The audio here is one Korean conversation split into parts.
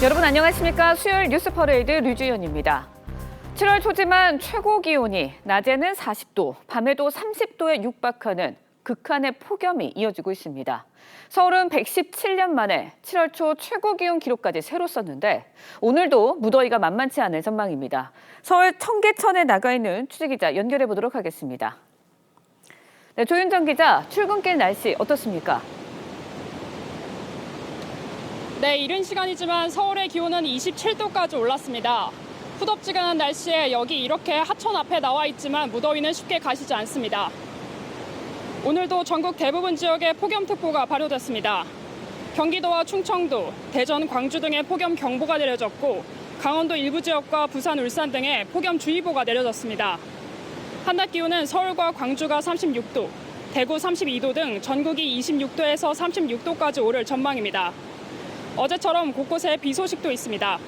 여러분 안녕하십니까? 수요일 뉴스 퍼레이드 류주연입니다. 7월 초지만 최고 기온이 낮에는 40도, 밤에도 30도에 육박하는 극한의 폭염이 이어지고 있습니다. 서울은 117년 만에 7월 초 최고 기온 기록까지 새로 썼는데 오늘도 무더위가 만만치 않을 전망입니다. 서울 청계천에 나가 있는 취재기자 연결해 보도록 하겠습니다. 네, 조윤정 기자, 출근길 날씨 어떻습니까? 네, 이른 시간이지만 서울의 기온은 27도까지 올랐습니다. 후덥지근한 날씨에 여기 이렇게 하천 앞에 나와 있지만 무더위는 쉽게 가시지 않습니다. 오늘도 전국 대부분 지역에 폭염특보가 발효됐습니다. 경기도와 충청도, 대전, 광주 등에 폭염경보가 내려졌고 강원도 일부 지역과 부산, 울산 등에 폭염주의보가 내려졌습니다. 한낮 기온은 서울과 광주가 36도, 대구 32도 등 전국이 26도에서 36도까지 오를 전망입니다. 어제처럼 곳곳에 비 소식도 있습니다.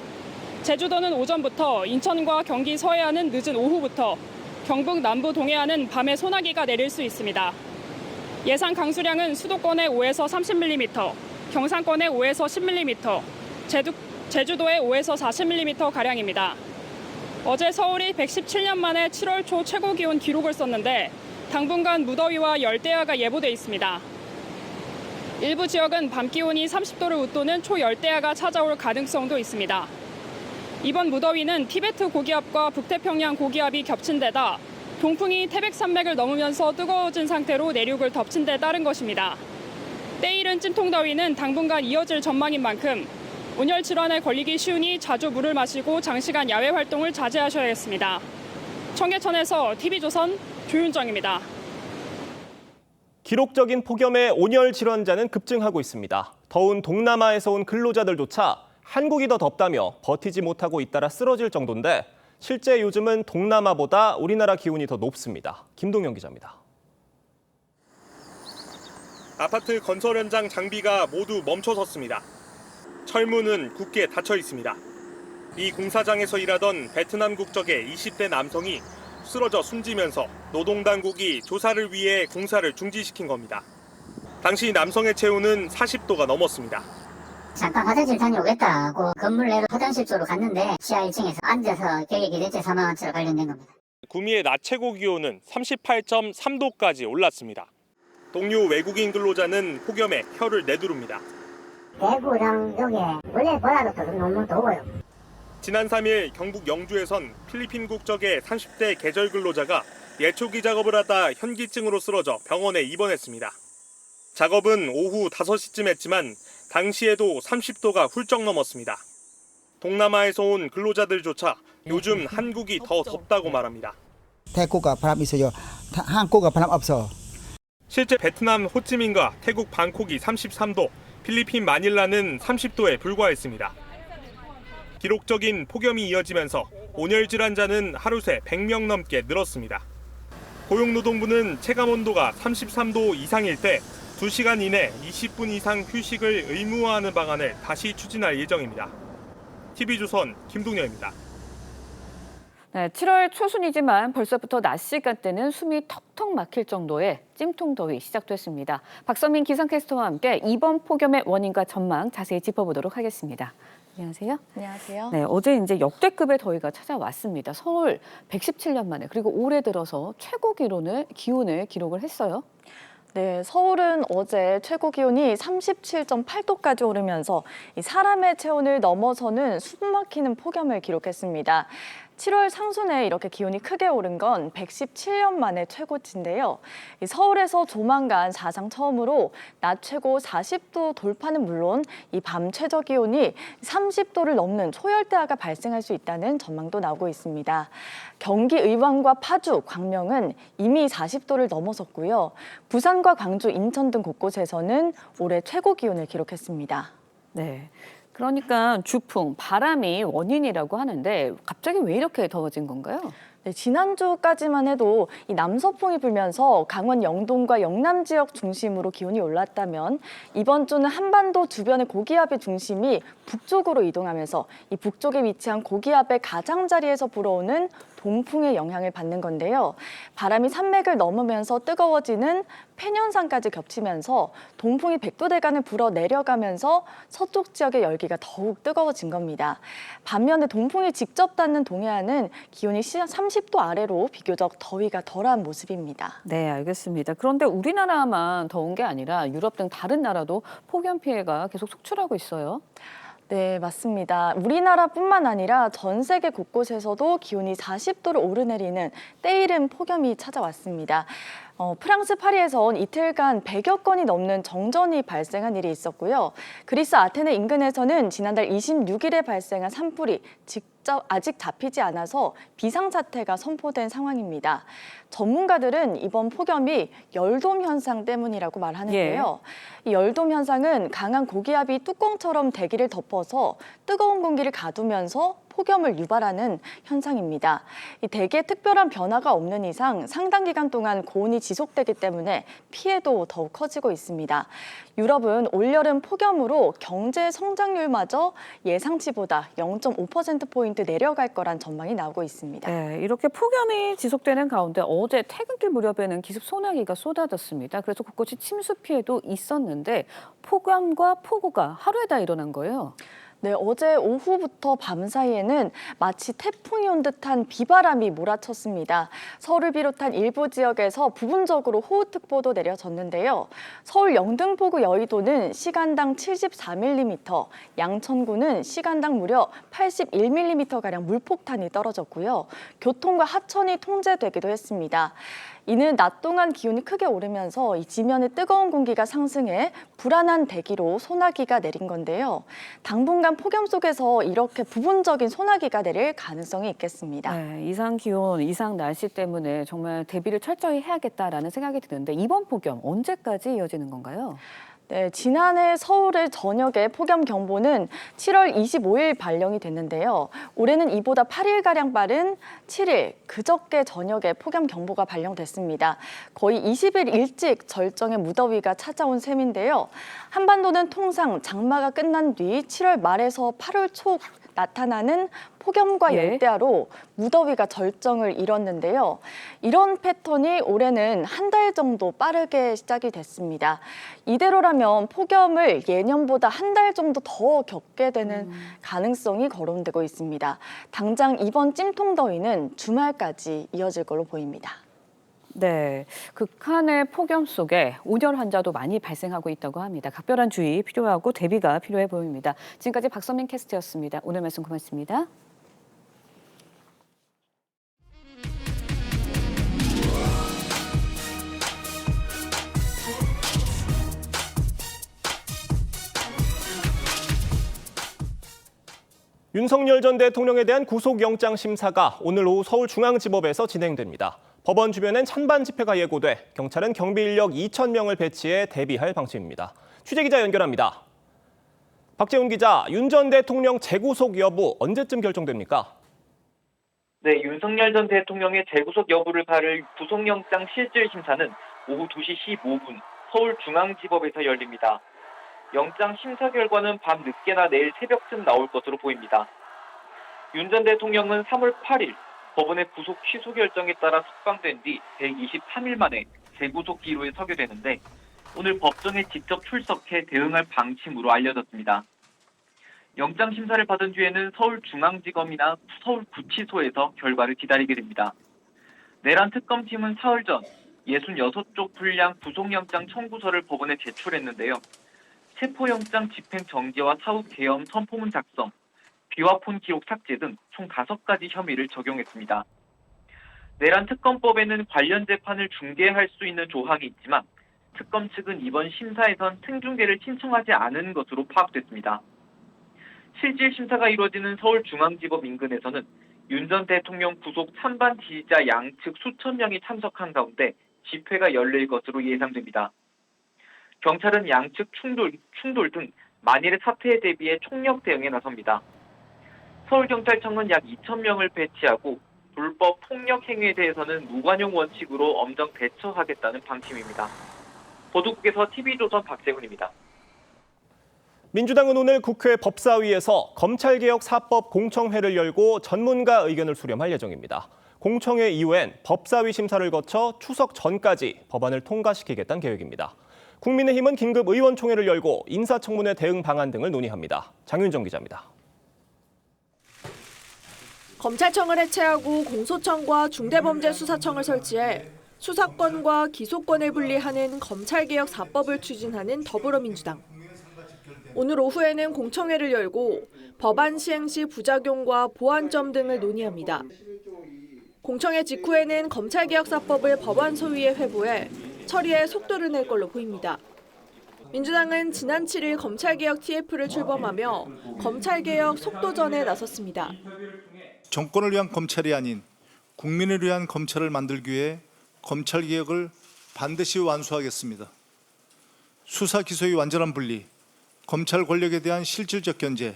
제주도는 오전부터, 인천과 경기 서해안은 늦은 오후부터, 경북 남부 동해안은 밤에 소나기가 내릴 수 있습니다. 예상 강수량은 수도권에 5에서 30mm, 경상권에 5에서 10mm, 제주도에 5에서 40mm가량입니다. 어제 서울이 117년 만에 7월 초 최고 기온 기록을 썼는데 당분간 무더위와 열대야가 예보돼 있습니다. 일부 지역은 밤 기온이 30도를 웃도는 초열대야가 찾아올 가능성도 있습니다. 이번 무더위는 티베트 고기압과 북태평양 고기압이 겹친 데다 동풍이 태백산맥을 넘으면서 뜨거워진 상태로 내륙을 덮친 데 따른 것입니다. 때이른 찜통더위는 당분간 이어질 전망인 만큼 온열 질환에 걸리기 쉬우니 자주 물을 마시고 장시간 야외 활동을 자제하셔야겠습니다. 청계천에서 TV조선 조윤정입니다. 기록적인 폭염에 온열 질환자는 급증하고 있습니다. 더운 동남아에서 온 근로자들조차 한국이 더 덥다며 버티지 못하고 잇따라 쓰러질 정도인데 실제 요즘은 동남아보다 우리나라 기온이 더 높습니다. 김동영 기자입니다. 아파트 건설 현장 장비가 모두 멈춰섰습니다. 철문은 굳게 닫혀 있습니다. 이 공사장에서 일하던 베트남 국적의 20대 남성이 쓰러져 숨지면서 노동당국이 조사를 위해 공사를 중지시킨 겁니다. 당시 남성의 체온은 40도가 넘었습니다. 잠깐 화장실 다녀오겠다고 건물 내로 화장실 쪽으로 갔는데 지하 1층에서 앉아서 격액이대체 사망한 채로 발견된 겁니다. 구미의 낮 최고 기온은 38.3도까지 올랐습니다. 동료 외국인 근로자는 폭염에 혀를 내두릅니다. 대구랑 여기 원래 보다도 너무 더워요. 지난 3일 경북 영주에선 필리핀 국적의 30대 계절 근로자가 예초기 작업을 하다 현기증으로 쓰러져 병원에 입원했습니다. 작업은 오후 5시쯤 했지만 당시에도 30도가 훌쩍 넘었습니다. 동남아에서 온 근로자들조차 요즘 한국이 더 덥다고 말합니다. 태국가 바람 있어요. 한국가 바람 없어. 실제 베트남 호치민과 태국 방콕이 33도, 필리핀 마닐라는 30도에 불과했습니다. 기록적인 폭염이 이어지면서 온열 질환자는 하루 새 100명 넘게 늘었습니다. 고용노동부는 체감온도가 33도 이상일 때 2시간 이내 20분 이상 휴식을 의무화하는 방안을 다시 추진할 예정입니다. TV조선 김동현입니다. 네, 7월 초순이지만 벌써부터 낮 시간대는 숨이 턱턱 막힐 정도의 찜통더위 시작됐습니다. 박선민 기상캐스터와 함께 이번 폭염의 원인과 전망 자세히 짚어보도록 하겠습니다. 안녕하세요. 안녕하세요. 네, 어제 이제 역대급의 더위가 찾아왔습니다. 서울 117년 만에 그리고 올해 들어서 최고 기온을 기록을 했어요. 네, 서울은 어제 최고 기온이 37.8도까지 오르면서 사람의 체온을 넘어서는 숨막히는 폭염을 기록했습니다. 7월 상순에 이렇게 기온이 크게 오른 건 117년 만에 최고치인데요. 서울에서 조만간 사상 처음으로 낮 최고 40도 돌파는 물론 이 밤 최저 기온이 30도를 넘는 초열대야가 발생할 수 있다는 전망도 나오고 있습니다. 경기 의왕과 파주, 광명은 이미 40도를 넘어섰고요. 부산과 광주, 인천 등 곳곳에서는 올해 최고 기온을 기록했습니다. 네. 그러니까 주풍, 바람이 원인이라고 하는데 갑자기 왜 이렇게 더워진 건가요? 네, 지난주까지만 해도 이 남서풍이 불면서 강원 영동과 영남 지역 중심으로 기온이 올랐다면 이번 주는 한반도 주변의 고기압의 중심이 북쪽으로 이동하면서 이 북쪽에 위치한 고기압의 가장자리에서 불어오는 동풍의 영향을 받는 건데요. 바람이 산맥을 넘으면서 뜨거워지는 팬 현상까지 겹치면서 동풍이 백두대간을 불어 내려가면서 서쪽 지역의 열기가 더욱 뜨거워진 겁니다. 반면에 동풍이 직접 닿는 동해안은 기온이 30도 아래로 비교적 더위가 덜한 모습입니다. 네, 알겠습니다. 그런데 우리나라만 더운 게 아니라 유럽 등 다른 나라도 폭염 피해가 계속 속출하고 있어요. 네, 맞습니다. 우리나라뿐만 아니라 전 세계 곳곳에서도 기온이 40도를 오르내리는 때이른 폭염이 찾아왔습니다. 프랑스 파리에선 이틀간 100여 건이 넘는 정전이 발생한 일이 있었고요. 그리스 아테네 인근에서는 지난달 26일에 발생한 산불이 아직 잡히지 않아서 비상사태가 선포된 상황입니다. 전문가들은 이번 폭염이 열돔 현상 때문이라고 말하는데요. 이 열돔 현상은 강한 고기압이 뚜껑처럼 대기를 덮어서 뜨거운 공기를 가두면서 폭염을 유발하는 현상입니다. 이 대기에 특별한 변화가 없는 이상 상당 기간 동안 고온이 지속되기 때문에 피해도 더욱 커지고 있습니다. 유럽은 올여름 폭염으로 경제 성장률마저 예상치보다 0.5%포인트 내려갈 거란 전망이 나오고 있습니다. 네, 이렇게 폭염이 지속되는 가운데 어제 퇴근길 무렵에는 기습 소나기가 쏟아졌습니다. 그래서 곳곳이 침수 피해도 있었는데 폭염과 폭우가 하루에 다 일어난 거예요. 네, 어제 오후부터 밤 사이에는 마치 태풍이 온 듯한 비바람이 몰아쳤습니다. 서울을 비롯한 일부 지역에서 부분적으로 호우특보도 내려졌는데요. 서울 영등포구 여의도는 시간당 74mm, 양천구는 시간당 무려 81mm가량 물폭탄이 떨어졌고요. 교통과 하천이 통제되기도 했습니다. 이는 낮 동안 기온이 크게 오르면서 이 지면의 뜨거운 공기가 상승해 불안한 대기로 소나기가 내린 건데요. 당분간 폭염 속에서 이렇게 부분적인 소나기가 내릴 가능성이 있겠습니다. 네, 이상 기온, 이상 날씨 때문에 정말 대비를 철저히 해야겠다라는 생각이 드는데 이번 폭염 언제까지 이어지는 건가요? 네, 지난해 서울의 전역에 폭염 경보는 7월 25일 발령이 됐는데요. 올해는 이보다 8일가량 빠른 7일, 그저께 저녁에 폭염 경보가 발령됐습니다. 거의 20일 일찍 절정의 무더위가 찾아온 셈인데요. 한반도는 통상 장마가 끝난 뒤 7월 말에서 8월 초 나타나는 폭염과 예. 열대야로 무더위가 절정을 이뤘는데요. 이런 패턴이 올해는 한 달 정도 빠르게 시작이 됐습니다. 이대로라면 폭염을 예년보다 한 달 정도 더 겪게 되는 가능성이 거론되고 있습니다. 당장 이번 찜통더위는 주말까지 이어질 걸로 보입니다. 네, 극한의 폭염 속에 온열 환자도 많이 발생하고 있다고 합니다. 각별한 주의 필요하고 대비가 필요해 보입니다. 지금까지 박선민 캐스터였습니다. 오늘 말씀 고맙습니다. 윤석열 전 대통령에 대한 구속영장 심사가 오늘 오후 서울중앙지법에서 진행됩니다. 법원 주변엔 찬반 집회가 예고돼 경찰은 경비 인력 2,000명을 배치해 대비할 방침입니다. 취재기자 연결합니다. 박재훈 기자, 윤 전 대통령 재구속 여부 언제쯤 결정됩니까? 네, 윤석열 전 대통령의 재구속 여부를 가를 구속영장 실질 심사는 오후 2시 15분 서울중앙지법에서 열립니다. 영장 심사 결과는 밤 늦게나 내일 새벽쯤 나올 것으로 보입니다. 윤 전 대통령은 3월 8일 법원의 구속 취소 결정에 따라 석방된 뒤 123일 만에 재구속 기로에 서게 되는데 오늘 법정에 직접 출석해 대응할 방침으로 알려졌습니다. 영장 심사를 받은 뒤에는 서울중앙지검이나 서울구치소에서 결과를 기다리게 됩니다. 내란 특검팀은 사흘 전 66쪽 분량 구속영장 청구서를 법원에 제출했는데요. 체포영장 집행 정지와 사후 계엄 선포문 작성, 비화폰 기록 삭제 등 총 5가지 혐의를 적용했습니다. 내란 특검법에는 관련 재판을 중계할 수 있는 조항이 있지만 특검 측은 이번 심사에선 생중계를 신청하지 않은 것으로 파악됐습니다. 실질 심사가 이루어지는 서울중앙지법 인근에서는 윤 전 대통령 구속 찬반 지지자 양측 수천 명이 참석한 가운데 집회가 열릴 것으로 예상됩니다. 경찰은 양측 충돌 등 만일의 사태에 대비해 총력 대응에 나섭니다. 서울경찰청은 약 2,000명을 배치하고 불법 폭력 행위에 대해서는 무관용 원칙으로 엄정 대처하겠다는 방침입니다. 보도국에서 TV조선 박재훈입니다. 민주당은 오늘 국회 법사위에서 검찰개혁 4법 공청회를 열고 전문가 의견을 수렴할 예정입니다. 공청회 이후엔 법사위 심사를 거쳐 추석 전까지 법안을 통과시키겠다는 계획입니다. 국민의힘은 긴급 의원총회를 열고 인사청문회 대응 방안 등을 논의합니다. 장윤정 기자입니다. 검찰청을 해체하고 공소청과 중대범죄수사청을 설치해 수사권과 기소권을 분리하는 검찰개혁 4법을 추진하는 더불어민주당. 오늘 오후에는 공청회를 열고 법안 시행 시 부작용과 보완점 등을 논의합니다. 공청회 직후에는 검찰개혁 4법을 법안 소위에 회부해 처리에 속도를 낼 걸로 보입니다. 민주당은 지난 7일 검찰개혁 TF를 출범하며 검찰개혁 속도전에 나섰습니다. 정권을 위한 검찰이 아닌 국민을 위한 검찰을 만들기 위해 검찰개혁을 반드시 완수하겠습니다. 수사 기소의 완전한 분리, 검찰 권력에 대한 실질적 견제.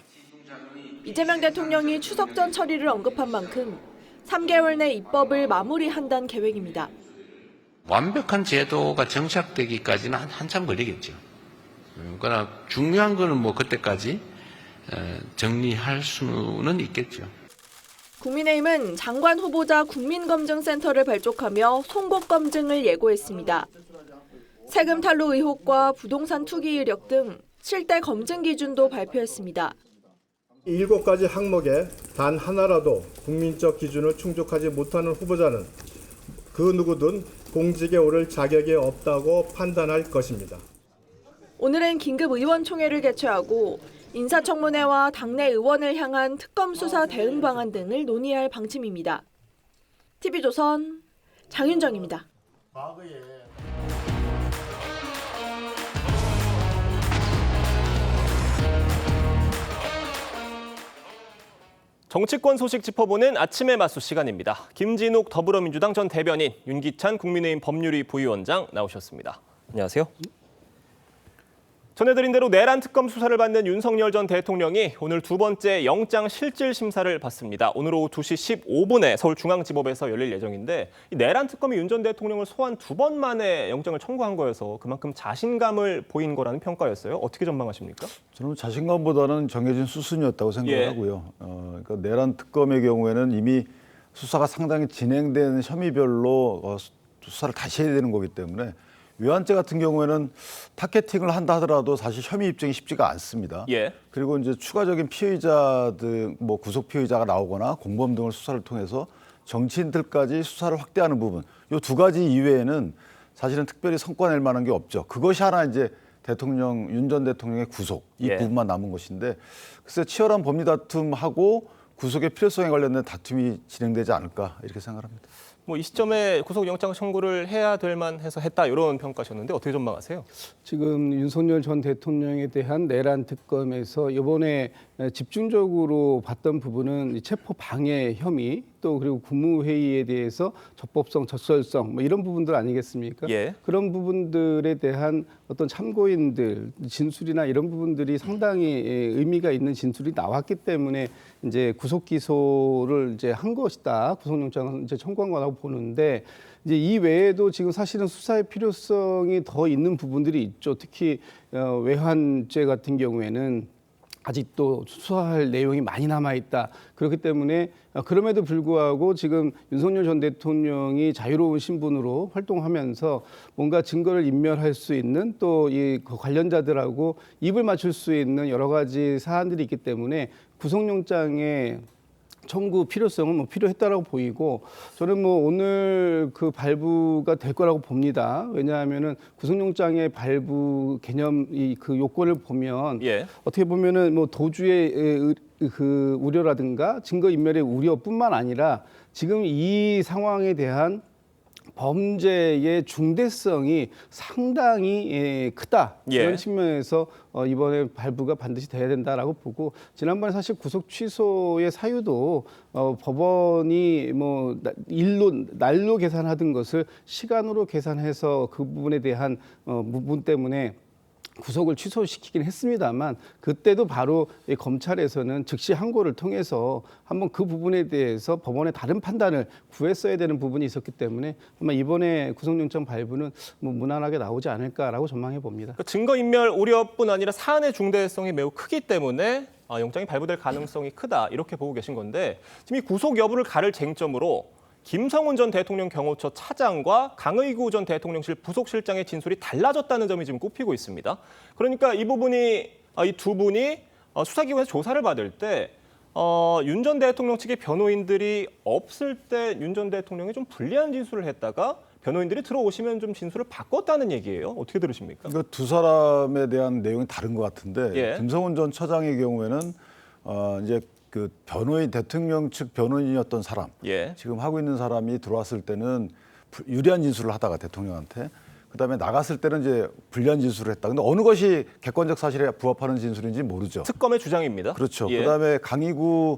이재명 대통령이 추석 전 처리를 언급한 만큼 3개월 내 입법을 마무리한다는 계획입니다. 완벽한 제도가 정착되기까지는 한참 걸리겠죠. 그러나 중요한 거는 뭐 그때까지 정리할 수는 있겠죠. 국민의힘은 장관 후보자 국민검증센터를 발족하며 송곳 검증을 예고했습니다. 세금 탈루 의혹과 부동산 투기 이력 등 7대 검증 기준도 발표했습니다. 7가지 항목에 단 하나라도 국민적 기준을 충족하지 못하는 후보자는 그 누구든 공직에 오를 자격이 없다고 판단할 것입니다. 오늘은 긴급 의원총회를 개최하고 인사청문회와 당내 의원을 향한 특검 수사 대응 방안 등을 논의할 방침입니다. TV조선 장윤정입니다. 정치권 소식 짚어보는 아침의 맞수 시간입니다. 김진욱 더불어민주당 전 대변인, 윤기찬 국민의힘 법률위 부위원장 나오셨습니다. 안녕하세요. 전해드린 대로 내란 특검 수사를 받는 윤석열 전 대통령이 오늘 두 번째 영장 실질 심사를 받습니다. 오늘 오후 2시 15분에 서울중앙지법에서 열릴 예정인데 이 내란 특검이 윤 전 대통령을 소환 2번 만에 영장을 청구한 거여서 그만큼 자신감을 보인 거라는 평가였어요. 어떻게 전망하십니까? 저는 자신감보다는 정해진 수순이었다고 생각하고요. 그러니까 내란 특검의 경우에는 이미 수사가 상당히 진행된 혐의별로 수사를 다시 해야 되는 거기 때문에 외환죄 같은 경우에는 타겟팅을 한다 하더라도 사실 혐의 입증이 쉽지가 않습니다. 그리고 이제 추가적인 피의자 등 뭐 구속 피의자가 나오거나 공범 등을 수사를 통해서 정치인들까지 수사를 확대하는 부분, 이 두 가지 이외에는 사실은 특별히 성과 낼 만한 게 없죠. 그것이 하나 이제 윤 전 대통령의 구속 이 부분만 남은 것인데 글쎄 치열한 법리 다툼하고 구속의 필요성에 관련된 다툼이 진행되지 않을까 이렇게 생각합니다. 뭐 이 시점에 구속영장 청구를 해야 될 만해서 했다 이런 평가셨는데 어떻게 전망하세요? 지금 윤석열 전 대통령에 대한 내란 특검에서 이번에 집중적으로 봤던 부분은 체포 방해 혐의 또 그리고 국무회의에 대해서 적법성, 적절성 뭐 이런 부분들 아니겠습니까? 그런 부분들에 대한 어떤 참고인들 진술이나 이런 부분들이 상당히 의미가 있는 진술이 나왔기 때문에 이제 구속 기소를 이제 한 것이다. 구속영장을 이제 청구한 거라고 보는데 이제 이 외에도 지금 사실은 수사의 필요성이 더 있는 부분들이 있죠. 특히 외환죄 같은 경우에는 아직도 수사할 내용이 많이 남아있다. 그렇기 때문에 그럼에도 불구하고 지금 윤석열 전 대통령이 자유로운 신분으로 활동하면서 뭔가 증거를 인멸할 수 있는 또 이 관련자들하고 입을 맞출 수 있는 여러 가지 사안들이 있기 때문에 구속영장의 청구 필요성은 뭐 필요했다라고 보이고 저는 뭐 오늘 그 발부가 될 거라고 봅니다. 왜냐하면은 구속영장의 발부 개념 그 요건을 보면 어떻게 보면은 뭐 도주의 그 우려라든가 증거 인멸의 우려뿐만 아니라 지금 이 상황에 대한 범죄의 중대성이 상당히 크다. 이런 측면에서 이번에 발부가 반드시 돼야 된다라고 보고 지난번에 사실 구속 취소의 사유도 법원이 뭐 날로 계산하던 것을 시간으로 계산해서 그 부분에 대한 부분 때문에 구속을 취소시키긴 했습니다만 그때도 바로 검찰에서는 즉시 항고를 통해서 한번 그 부분에 대해서 법원의 다른 판단을 구했어야 되는 부분이 있었기 때문에 아마 이번에 구속영장 발부는 뭐 무난하게 나오지 않을까라고 전망해 봅니다. 그러니까 증거인멸 우려뿐 아니라 사안의 중대성이 매우 크기 때문에 영장이 발부될 가능성이 크다 이렇게 보고 계신 건데 지금 이 구속 여부를 가를 쟁점으로 김성훈 전 대통령 경호처 차장과 강의구 전 대통령실 부속실장의 진술이 달라졌다는 점이 지금 꼽히고 있습니다. 그러니까 이 두 분이 수사기관에서 조사를 받을 때 윤 전 대통령 측의 변호인들이 없을 때 윤 전 대통령이 좀 불리한 진술을 했다가 변호인들이 들어오시면 좀 진술을 바꿨다는 얘기예요. 어떻게 들으십니까? 그러니까 두 사람에 대한 내용이 다른 것 같은데 예. 김성훈 전 처장의 경우에는 이제 그 변호인 대통령 측 변호인이었던 사람 예. 지금 하고 있는 사람이 들어왔을 때는 유리한 진술을 하다가 대통령한테 그다음에 나갔을 때는 이제 불리한 진술을 했다. 근데 어느 것이 객관적 사실에 부합하는 진술인지 모르죠. 특검의 주장입니다. 그렇죠. 예. 그다음에 강의구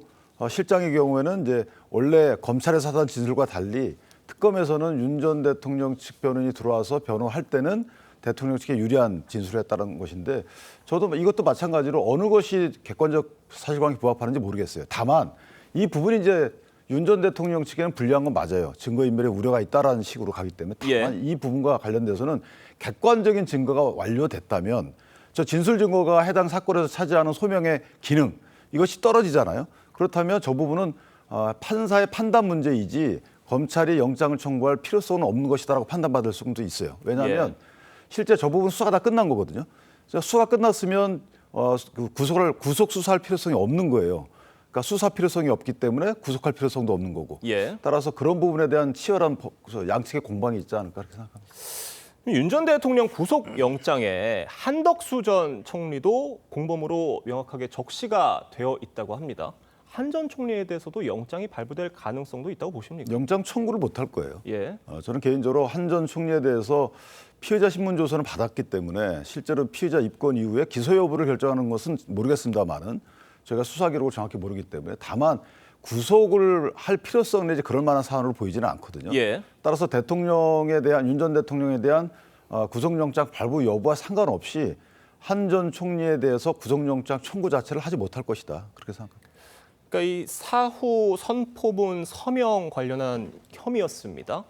실장의 경우에는 이제 원래 검찰에서 하던 진술과 달리 특검에서는 윤 전 대통령 측 변호인이 들어와서 변호할 때는 대통령 측에 유리한 진술을 했다는 것인데 저도 이것도 마찬가지로 어느 것이 객관적 사실관계 부합하는지 모르겠어요. 다만 이 부분이 이제 윤 전 대통령 측에는 불리한 건 맞아요. 증거인멸의 우려가 있다라는 식으로 가기 때문에 다만 이 부분과 관련돼서는 객관적인 증거가 완료됐다면 저 진술 증거가 해당 사건에서 차지하는 소명의 기능 이것이 떨어지잖아요. 그렇다면 저 부분은 판사의 판단 문제이지 검찰이 영장을 청구할 필요성은 없는 것이다라고 판단받을 수도 있어요. 왜냐하면 실제 저 부분 수사가 다 끝난 거거든요. 수사가 끝났으면 구속 수사할 필요성이 없는 거예요. 그러니까 수사 필요성이 없기 때문에 구속할 필요성도 없는 거고. 따라서 그런 부분에 대한 치열한 양측의 공방이 있지 않을까 그렇게 생각합니다. 윤 전 대통령 구속 영장에 한덕수 전 총리도 공범으로 명확하게 적시가 되어 있다고 합니다. 한 전 총리에 대해서도 영장이 발부될 가능성도 있다고 보십니까? 영장 청구를 못 할 거예요. 예. 저는 개인적으로 한 전 총리에 대해서 피의자 신문 조서는 받았기 때문에 실제로 피의자 입건 이후에 기소 여부를 결정하는 것은 모르겠습니다만은 저희가 수사 기록을 정확히 모르기 때문에 다만 구속을 할 필요성 내지 그럴 만한 사안으로 보이지는 않거든요. 따라서 대통령에 대한 윤 전 대통령에 대한 구속영장 발부 여부와 상관없이 한 전 총리에 대해서 구속영장 청구 자체를 하지 못할 것이다. 그렇게 생각합니다. 그러니까 이 사후 선포문 서명 관련한 혐의였습니다.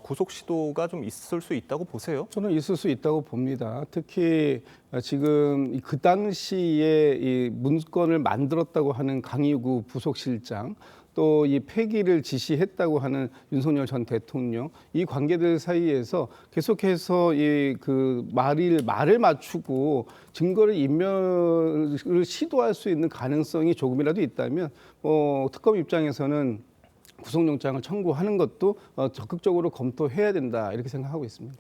구속 시도가 좀 있을 수 있다고 보세요? 저는 있을 수 있다고 봅니다. 특히 지금 그 당시에 이 문건을 만들었다고 하는 강의구 부속실장 또 이 폐기를 지시했다고 하는 윤석열 전 대통령 이 관계들 사이에서 계속해서 이 그 말을 맞추고 증거를 인멸을 시도할 수 있는 가능성이 조금이라도 있다면 특검 입장에서는 구속영장을 청구하는 것도 적극적으로 검토해야 된다 이렇게 생각하고 있습니다.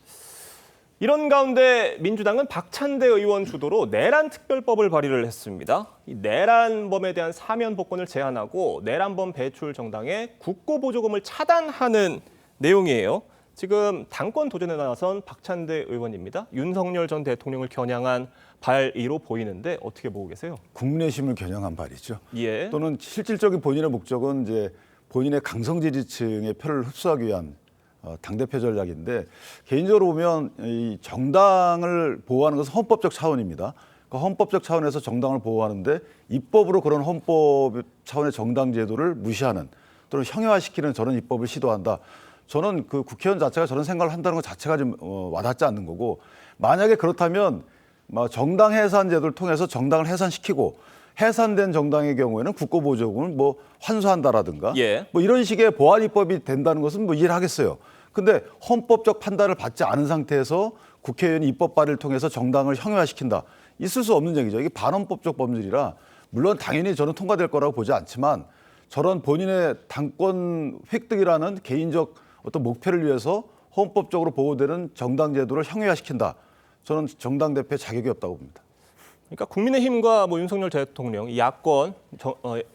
이런 가운데 민주당은 박찬대 의원 주도로 내란 특별법을 발의를 했습니다. 이 내란범에 대한 사면 복권을 제한하고 내란범 배출 정당의 국고보조금을 차단하는 내용이에요. 지금 당권 도전에 나선 박찬대 의원입니다. 윤석열 전 대통령을 겨냥한 발의로 보이는데 어떻게 보고 계세요? 국민의힘을 겨냥한 발의죠. 예. 또는 실질적인 본인의 목적은 이제 본인의 강성 지지층의 표를 흡수하기 위한 당대표 전략인데 개인적으로 보면 이 정당을 보호하는 것은 헌법적 차원입니다. 그 헌법적 차원에서 정당을 보호하는데 입법으로 그런 헌법 차원의 정당 제도를 무시하는 또는 형해화시키는 저런 입법을 시도한다. 저는 그 국회의원 자체가 저런 생각을 한다는 것 자체가 좀 와닿지 않는 거고 만약에 그렇다면 정당 해산 제도를 통해서 정당을 해산시키고 해산된 정당의 경우에는 국고보조금을 환수한다라든가 이런 식의 보완 입법이 된다는 것은 이해를 하겠어요. 근데 헌법적 판단을 받지 않은 상태에서 국회의원이 입법 발의를 통해서 정당을 형해화시킨다. 있을 수 없는 얘기죠. 이게 반헌법적 범죄라 물론 당연히 저는 통과될 거라고 보지 않지만 저런 본인의 당권 획득이라는 개인적 어떤 목표를 위해서 헌법적으로 보호되는 정당 제도를 형해화시킨다. 저는 정당 대표의 자격이 없다고 봅니다. 그러니까 국민의힘과 윤석열 대통령 야권,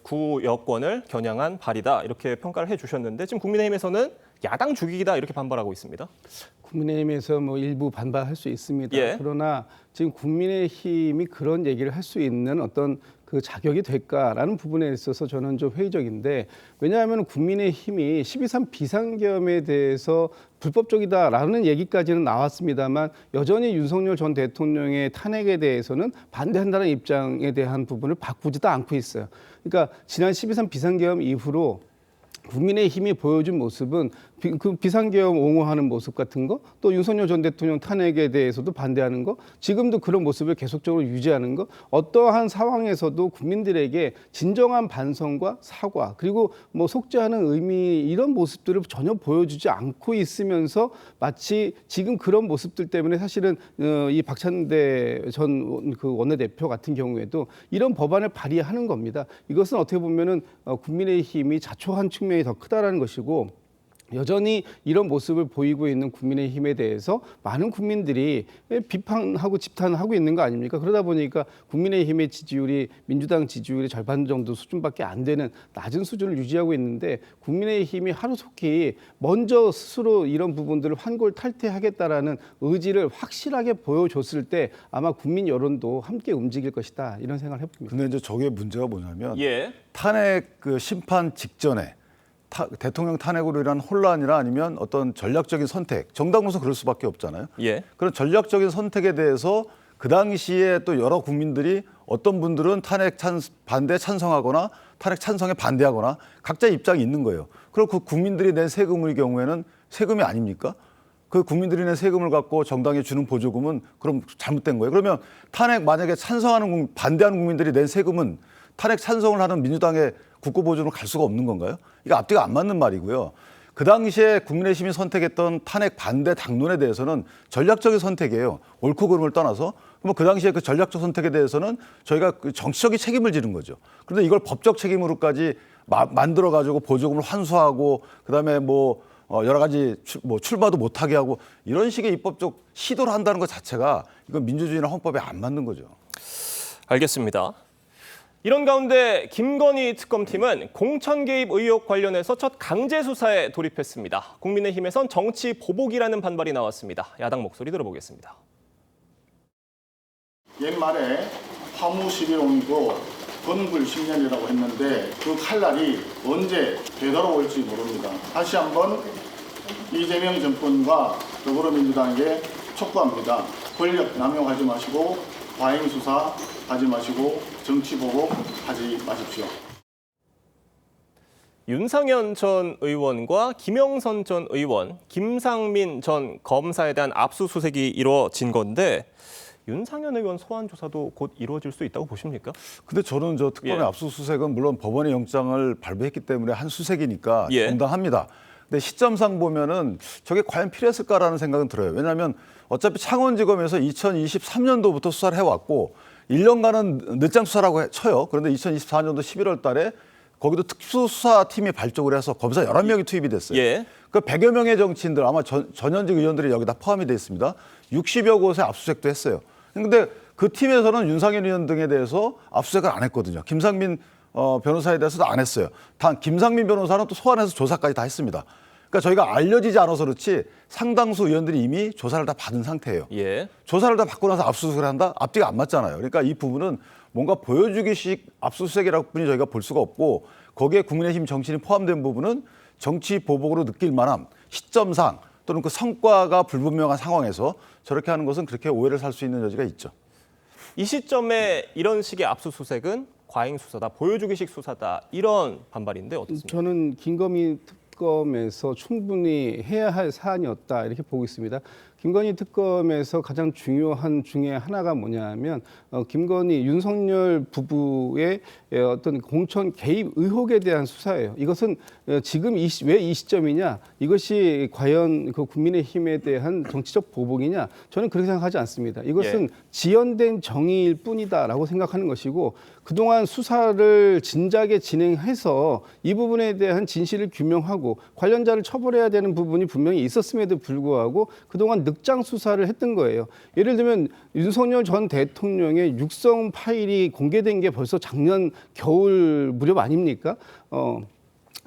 구 여권을 겨냥한 발의다 이렇게 평가를 해주셨는데 지금 국민의힘에서는 야당 죽이기다 이렇게 반발하고 있습니다. 국민의힘에서 일부 반발할 수 있습니다. 그러나 지금 국민의힘이 그런 얘기를 할 수 있는 어떤 그 자격이 될까라는 부분에 있어서 저는 좀 회의적인데 왜냐하면 국민의힘이 12.3 비상계엄에 대해서 불법적이다라는 얘기까지는 나왔습니다만 여전히 윤석열 전 대통령의 탄핵에 대해서는 반대한다는 입장에 대한 부분을 바꾸지도 않고 있어요. 그러니까 지난 12.3 비상계엄 이후로 국민의힘이 보여준 모습은 그 비상계엄 옹호하는 모습 같은 거, 또 윤석열 전 대통령 탄핵에 대해서도 반대하는 거, 지금도 그런 모습을 계속적으로 유지하는 거, 어떠한 상황에서도 국민들에게 진정한 반성과 사과, 그리고 뭐 속죄하는 의미, 이런 모습들을 전혀 보여주지 않고 있으면서 마치 지금 그런 모습들 때문에 사실은 이 박찬대 전 그 원내대표 같은 경우에도 이런 법안을 발의하는 겁니다. 이것은 어떻게 보면은 국민의힘이 자초한 측면이 더 크다라는 것이고, 여전히 이런 모습을 보이고 있는 국민의힘에 대해서 많은 국민들이 비판하고 집탄하고 있는 거 아닙니까? 그러다 보니까 국민의힘의 지지율이 민주당 지지율의 절반 정도 수준밖에 안 되는 낮은 수준을 유지하고 있는데, 국민의힘이 하루속히 먼저 스스로 이런 부분들을 환골탈태하겠다라는 의지를 확실하게 보여줬을 때 아마 국민 여론도 함께 움직일 것이다, 이런 생각을 해봅니다. 근데 이제 저게 문제가 뭐냐면 예. 탄핵 그 심판 직전에 대통령 탄핵으로 인한 혼란이나 아니면 어떤 전략적인 선택, 정당으로서 그럴 수밖에 없잖아요. 예. 그런 전략적인 선택에 대해서 그 당시에 또 여러 국민들이 어떤 분들은 탄핵 반대에 찬성하거나 탄핵 찬성에 반대하거나 각자 입장이 있는 거예요. 그리고 그 국민들이 낸 세금의 경우에는 세금이 아닙니까? 그 국민들이 낸 세금을 갖고 정당에 주는 보조금은 그럼 잘못된 거예요. 그러면 탄핵 만약에 찬성하는 반대하는 국민들이 낸 세금은 탄핵 찬성을 하는 민주당의 국고보조로 갈 수가 없는 건가요? 이거 앞뒤가 안 맞는 말이고요. 그 당시에 국민의힘이 선택했던 탄핵 반대 당론에 대해서는 전략적인 선택이에요. 옳고 그름을 떠나서. 그럼 그 당시에 그 전략적 선택에 대해서는 저희가 그 정치적인 책임을 지는 거죠. 그런데 이걸 법적 책임으로까지 만들어가지고 보조금을 환수하고 그다음에 뭐 여러 가지 출마도 못하게 하고 이런 식의 입법적 시도를 한다는 것 자체가 이건 민주주의나 헌법에 안 맞는 거죠. 알겠습니다. 이런 가운데 김건희 특검팀은 공천 개입 의혹 관련해서 첫 강제 수사에 돌입했습니다. 국민의힘에선 정치 보복이라는 반발이 나왔습니다. 야당 목소리 들어보겠습니다. 옛말에 화무 11원이고 건불 10년이라고 했는데 그 칼날이 언제 되돌아올지 모릅니다. 다시 한번 이재명 정권과 더불어민주당에게 촉구합니다. 권력 남용하지 마시고 과잉 수사 하지 마시고 정치 보복 하지 마십시오. 윤상현 전 의원과 김영선 전 의원, 김상민 전 검사에 대한 압수수색이 이루어진 건데 윤상현 의원 소환 조사도 곧 이루어질 수 있다고 보십니까? 근데 저는 저 특검의 압수수색은 물론 법원의 영장을 발부했기 때문에 한 수색이니까 정당합니다. 근데 시점상 보면은 저게 과연 필요했을까라는 생각은 들어요. 왜냐하면 어차피 창원지검에서 2023년도부터 수사를 해왔고 1년간은 늦장 수사라고 쳐요. 그런데 2024년도 11월 달에 거기도 특수수사팀이 발족을 해서 검사 11명이 투입이 됐어요. 그 100여 명의 정치인들 아마 전현직 의원들이 여기다 포함이 돼 있습니다. 60여 곳에 압수수색도 했어요. 그런데 그 팀에서는 윤상현 의원 등에 대해서 압수수색을 안 했거든요. 김상민 변호사에 대해서도 안 했어요. 단 김상민 변호사는 또 소환해서 조사까지 다 했습니다. 그러니까 저희가 알려지지 않아서 그렇지 상당수 의원들이 이미 조사를 다 받은 상태예요. 조사를 다 받고 나서 압수수색을 한다? 앞뒤가 안 맞잖아요. 그러니까 이 부분은 뭔가 보여주기식 압수수색이라고 뿐이 저희가 볼 수가 없고 거기에 국민의힘 정치인이 포함된 부분은 정치 보복으로 느낄 만한 시점상 또는 그 성과가 불분명한 상황에서 저렇게 하는 것은 그렇게 오해를 살 수 있는 여지가 있죠. 이 시점에 이런 식의 압수수색은 과잉 수사다, 보여주기식 수사다 이런 반발인데 어떻습니까? 저는 김건희 특검에서 충분히 해야 할 사안이었다 이렇게 보고 있습니다. 김건희 특검에서 가장 중요한 중에 하나가 뭐냐면 김건희, 윤석열 부부의 어떤 공천 개입 의혹에 대한 수사예요. 이것은 지금 왜 이 시점이냐? 이것이 과연 그 국민의힘에 대한 정치적 보복이냐? 저는 그렇게 생각하지 않습니다. 이것은 지연된 정의일 뿐이다라고 생각하는 것이고 그동안 수사를 진작에 진행해서 이 부분에 대한 진실을 규명하고 관련자를 처벌해야 되는 부분이 분명히 있었음에도 불구하고 그동안 늑장 수사를 했던 거예요. 예를 들면 윤석열 전 대통령의 육성 파일이 공개된 게 벌써 작년 겨울 무렵 아닙니까?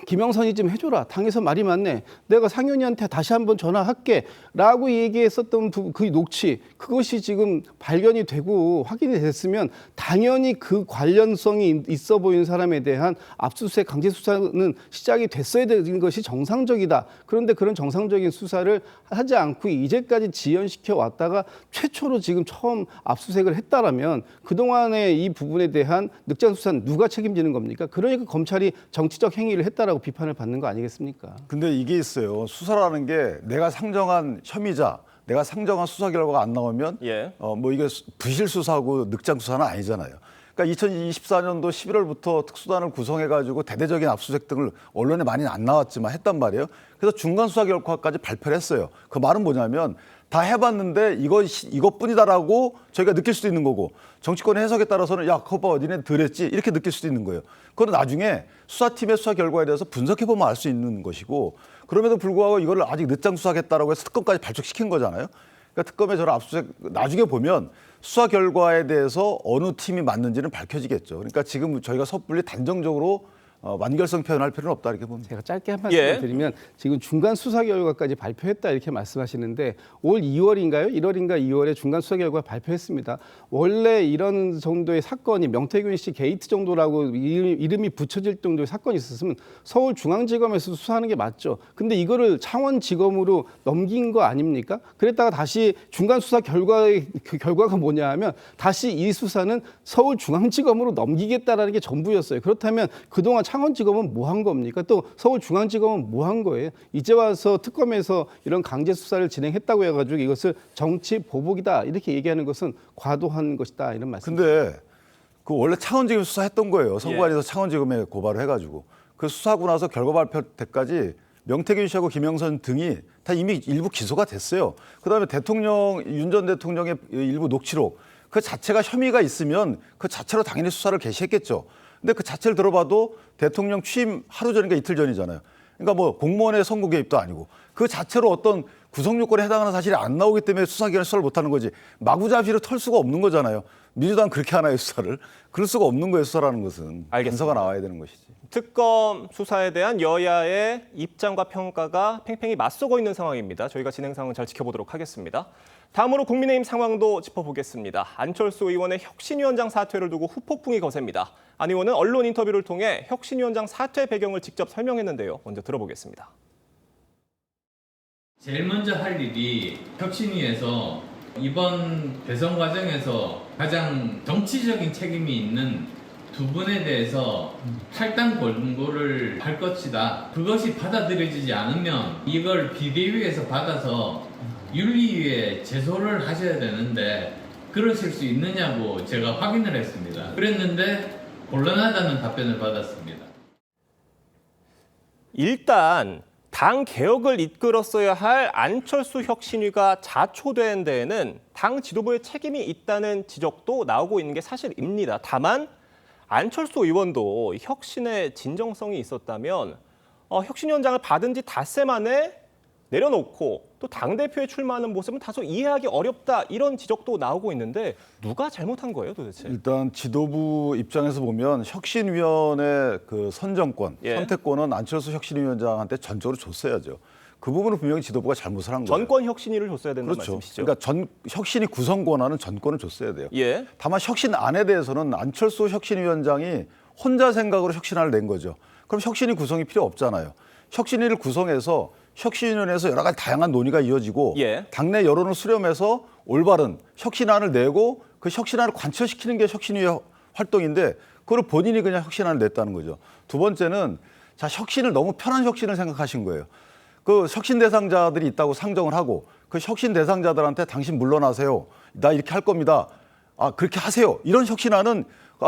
김영선이 좀 해줘라. 당에서 말이 많네. 내가 상현이한테 다시 한번 전화할게. 라고 얘기했었던 그 녹취. 그것이 지금 발견이 되고 확인이 됐으면 당연히 그 관련성이 있어 보이는 사람에 대한 압수수색 강제 수사는 시작이 됐어야 되는 것이 정상적이다. 그런데 그런 정상적인 수사를 하지 않고 이제까지 지연시켜 왔다가 최초로 지금 처음 압수수색을 했다라면 그동안의 이 부분에 대한 늑장 수사는 누가 책임지는 겁니까? 그러니까 검찰이 정치적 행위를 했다라는 했다라고 비판을 받는 거 아니겠습니까? 근데 이게 있어요. 수사라는 게 내가 상정한 혐의자, 내가 상정한 수사 결과가 안 나오면 뭐 이게 부실 수사하고 늑장 수사는 아니잖아요. 그러니까 2024년도 11월부터 특수단을 구성해가지고 대대적인 압수수색 등을 언론에 많이 안 나왔지만 했단 말이에요. 그래서 중간 수사 결과까지 발표를 했어요. 그 말은 뭐냐면 다 해봤는데 이것뿐이다라고 저희가 느낄 수도 있는 거고 정치권의 해석에 따라서는 야 그거 봐 니네 덜 했지 이렇게 느낄 수도 있는 거예요. 그건 나중에 수사팀의 수사 결과에 대해서 분석해보면 알 수 있는 것이고 그럼에도 불구하고 이걸 아직 늦장 수사하겠다라고 해서 특검까지 발족시킨 거잖아요. 그러니까 특검의 저런 압수수색 나중에 보면 수사 결과에 대해서 어느 팀이 맞는지는 밝혀지겠죠. 그러니까 지금 저희가 섣불리 단정적으로 완결성 표현할 필요는 없다 이렇게 봅니다. 제가 짧게 한 말씀 드리면 지금 중간 수사 결과까지 발표했다 이렇게 말씀하시는데 올 2월인가요? 1월인가 2월에 중간 수사 결과 발표했습니다. 원래 이런 정도의 사건이 명태균 씨 게이트 정도라고 이름이 붙여질 정도의 사건이 있었으면 서울중앙지검에서 수사하는 게 맞죠. 근데 이거를 창원지검으로 넘긴 거 아닙니까? 그랬다가 다시 중간 수사 결과가 뭐냐 하면 다시 이 수사는 서울중앙지검으로 넘기겠다라는 게 전부였어요. 그렇다면 그동안 창원지검은 뭐 한 겁니까? 또 서울중앙지검은 뭐 한 거예요? 이제 와서 특검에서 이런 강제 수사를 진행했다고 해가지고 이것을 정치 보복이다 이렇게 얘기하는 것은 과도한 것이다 이런 말씀입니다. 근데 그 원래 창원지검 수사했던 거예요. 선관위에서 창원지검에 고발을 해가지고 그 수사하고 나서 결과 발표 때까지 명태균 씨하고 김영선 등이 다 이미 일부 기소가 됐어요. 그다음에 윤 전 대통령의 일부 녹취록 그 자체가 혐의가 있으면 그 자체로 당연히 수사를 개시했겠죠. 근데 그 자체를 들어봐도 대통령 취임 하루 전인가 이틀 전이잖아요. 그러니까 뭐 공무원의 선거 개입도 아니고 그 자체로 어떤 구성 요건에 해당하는 사실이 안 나오기 때문에 수사기관이 수사를 못하는 거지 마구잡이로 털 수가 없는 거잖아요. 민주당 그렇게 하나요 수사를? 그럴 수가 없는 거예요 수사라는 것은. 단서가 나와야 되는 것이지. 특검 수사에 대한 여야의 입장과 평가가 팽팽히 맞서고 있는 상황입니다. 저희가 진행 상황 잘 지켜보도록 하겠습니다. 다음으로 국민의힘 상황도 짚어보겠습니다. 안철수 의원의 혁신위원장 사퇴를 두고 후폭풍이 거셉니다. 안 의원은 언론 인터뷰를 통해 혁신위원장 사퇴 배경을 직접 설명했는데요. 먼저 들어보겠습니다. 제일 먼저 할 일이 혁신위에서 이번 대선 과정에서 가장 정치적인 책임이 있는 두 분에 대해서 탈당 권고를 할 것이다. 그것이 받아들여지지 않으면 이걸 비대위에서 받아서 윤리위에 제소를 하셔야 되는데 그러실 수 있느냐고 제가 확인을 했습니다. 그랬는데 곤란하다는 답변을 받았습니다. 일단 당 개혁을 이끌었어야 할 안철수 혁신위가 자초된 데에는 당 지도부의 책임이 있다는 지적도 나오고 있는 게 사실입니다. 다만 안철수 의원도 혁신의 진정성이 있었다면 혁신위원장을 받은 지 닷새 만에 내려놓고 또 당대표에 출마하는 모습은 다소 이해하기 어렵다 이런 지적도 나오고 있는데 누가 잘못한 거예요 도대체? 일단 지도부 입장에서 보면 혁신위원회 그 선정권, 선택권은 안철수 혁신위원장한테 전적으로 줬어야죠. 그 부분은 분명히 지도부가 잘못을 한 거예요. 전권 혁신위를 줬어야 된다는 그렇죠. 말씀이시죠? 그러니까 혁신이 구성 권한은 전권을 줬어야 돼요. 다만 혁신안에 대해서는 안철수 혁신위원장이 혼자 생각으로 혁신안을 낸 거죠. 그럼 혁신이 구성이 필요 없잖아요. 혁신위를 구성해서 혁신위원회에서 여러 가지 다양한 논의가 이어지고 당내 여론을 수렴해서 올바른 혁신안을 내고 그 혁신안을 관철시키는 게 혁신위의 활동인데 그걸 본인이 그냥 혁신안을 냈다는 거죠. 두 번째는 자 혁신을 너무 편한 혁신을 생각하신 거예요. 그 혁신 대상자들이 있다고 상정을 하고 그 혁신 대상자들한테 당신 물러나세요. 나 이렇게 할 겁니다. 아 그렇게 하세요. 이런 혁신안은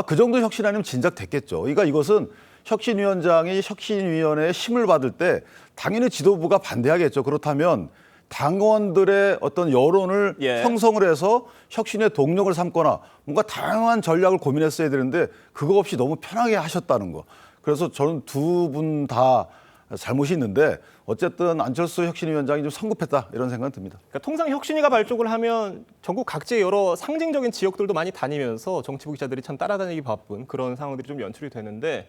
그 정도 혁신안이면 진작 됐겠죠. 그러니까 이것은 혁신위원장이 혁신위원회에 힘을 받을 때 당연히 지도부가 반대하겠죠. 그렇다면 당원들의 어떤 여론을 형성을 해서 혁신의 동력을 삼거나 뭔가 다양한 전략을 고민했어야 되는데 그거 없이 너무 편하게 하셨다는 거. 그래서 저는 두 분 다 잘못이 있는데 어쨌든 안철수 혁신위원장이 좀 성급했다 이런 생각은 듭니다. 그러니까 통상 혁신위가 발족을 하면 전국 각지의 여러 상징적인 지역들도 많이 다니면서 정치부 기자들이 참 따라다니기 바쁜 그런 상황들이 좀 연출이 되는데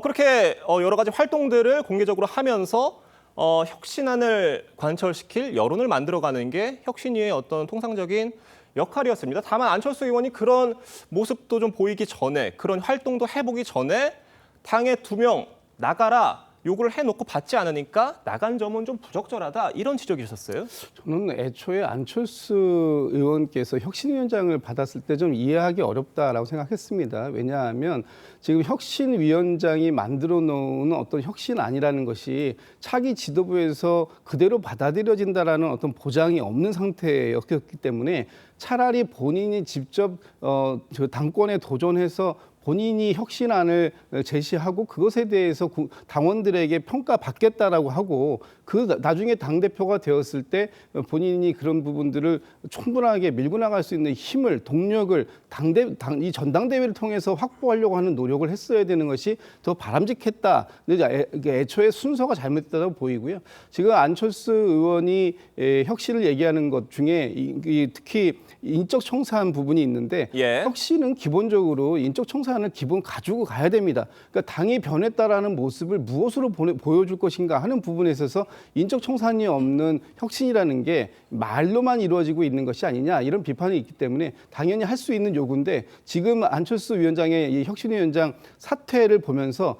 그렇게 여러 가지 활동들을 공개적으로 하면서 혁신안을 관철시킬 여론을 만들어가는 게 혁신위의 어떤 통상적인 역할이었습니다. 다만 안철수 의원이 그런 모습도 좀 보이기 전에 그런 활동도 해보기 전에 당의 2명 나가라 요구를 해놓고 받지 않으니까 나간 점은 좀 부적절하다 이런 지적이셨어요? 저는 애초에 안철수 의원께서 혁신위원장을 받았을 때 좀 이해하기 어렵다라고 생각했습니다. 왜냐하면 지금 혁신위원장이 만들어 놓은 어떤 혁신안이라는 것이 차기 지도부에서 그대로 받아들여진다라는 어떤 보장이 없는 상태였기 때문에 차라리 본인이 직접 저 당권에 도전해서 본인이 혁신안을 제시하고 그것에 대해서 당원들에게 평가받겠다라고 하고 그 나중에 당대표가 되었을 때 본인이 그런 부분들을 충분하게 밀고 나갈 수 있는 힘을, 동력을 이 전당대회를 통해서 확보하려고 하는 노력을 했어야 되는 것이 더 바람직했다. 애초에 순서가 잘못됐다고 보이고요. 지금 안철수 의원이 혁신을 얘기하는 것 중에 특히 인적 청산 부분이 있는데 혁신은 기본적으로 인적 청산을 기본 가지고 가야 됩니다. 그러니까 당이 변했다라는 모습을 무엇으로 보여줄 것인가 하는 부분에 있어서 인적 청산이 없는 혁신이라는 게 말로만 이루어지고 있는 것이 아니냐 이런 비판이 있기 때문에 당연히 할 수 있는 요구인데 지금 안철수 위원장의 이 혁신위원장 사퇴를 보면서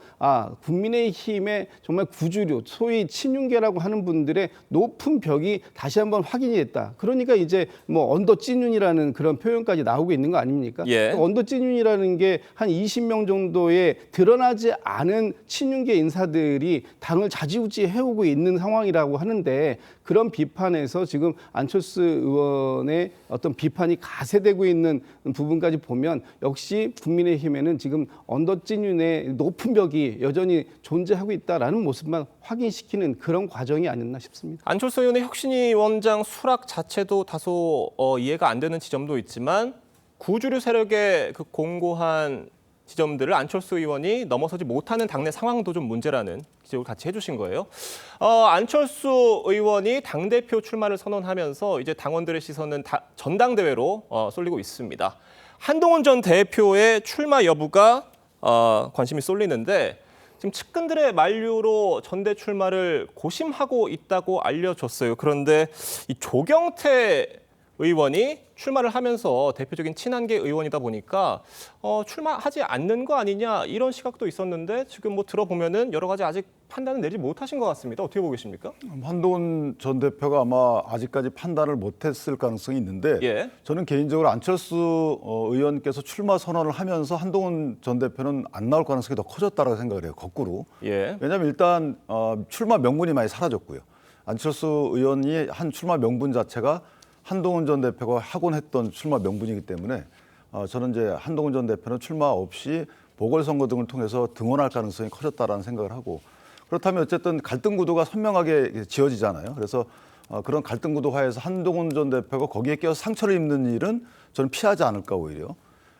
국민의힘의 정말 구주류 소위 친윤계라고 하는 분들의 높은 벽이 다시 한번 확인이 됐다. 그러니까 이제 뭐 언더찐윤이라는 그런 표현까지 나오고 있는 거 아닙니까? 언더찐윤이라는 게 한 20명 정도의 드러나지 않은 친윤계 인사들이 당을 좌지우지 해오고 있는 상황이라고 하는데 그런 비판에서 지금 안철수 의원의 어떤 비판이 가세되고 있는 부분까지 보면 역시 국민의힘에는 지금 언더찐윤의 높은 벽이 여전히 존재하고 있다라는 모습만 확인시키는 그런 과정이 아니었나 싶습니다. 안철수 의원의 혁신위원장 수락 자체도 다소 이해가 안 되는 지점도 있지만 구주류 세력의 그 공고한 지점들을 안철수 의원이 넘어서지 못하는 당내 상황도 좀 문제라는 지적을 같이 해주신 거예요. 안철수 의원이 당대표 출마를 선언하면서 이제 당원들의 시선은 전당대회로 쏠리고 있습니다. 한동훈 전 대표의 출마 여부가 관심이 쏠리는데 지금 측근들의 만류로 전대 출마를 고심하고 있다고 알려졌어요. 그런데 이 조경태 의원이 출마를 하면서 대표적인 친한계 의원이다 보니까 출마하지 않는 거 아니냐 이런 시각도 있었는데 지금 뭐 들어보면은 여러 가지 아직 판단을 내지 못하신 것 같습니다. 어떻게 보고 계십니까? 한동훈 전 대표가 아마 아직까지 판단을 못했을 가능성이 있는데 저는 개인적으로 안철수 의원께서 출마 선언을 하면서 한동훈 전 대표는 안 나올 가능성이 더 커졌다고 생각을 해요. 거꾸로. 왜냐하면 일단 출마 명분이 많이 사라졌고요. 안철수 의원이 한 출마 명분 자체가 한동훈 전 대표가 하곤 했던 출마 명분이기 때문에 저는 이제 한동훈 전 대표는 출마 없이 보궐선거 등을 통해서 등원할 가능성이 커졌다라는 생각을 하고 그렇다면 어쨌든 갈등 구도가 선명하게 지어지잖아요. 그래서 그런 갈등 구도 하에서 한동훈 전 대표가 거기에 껴서 상처를 입는 일은 저는 피하지 않을까 오히려.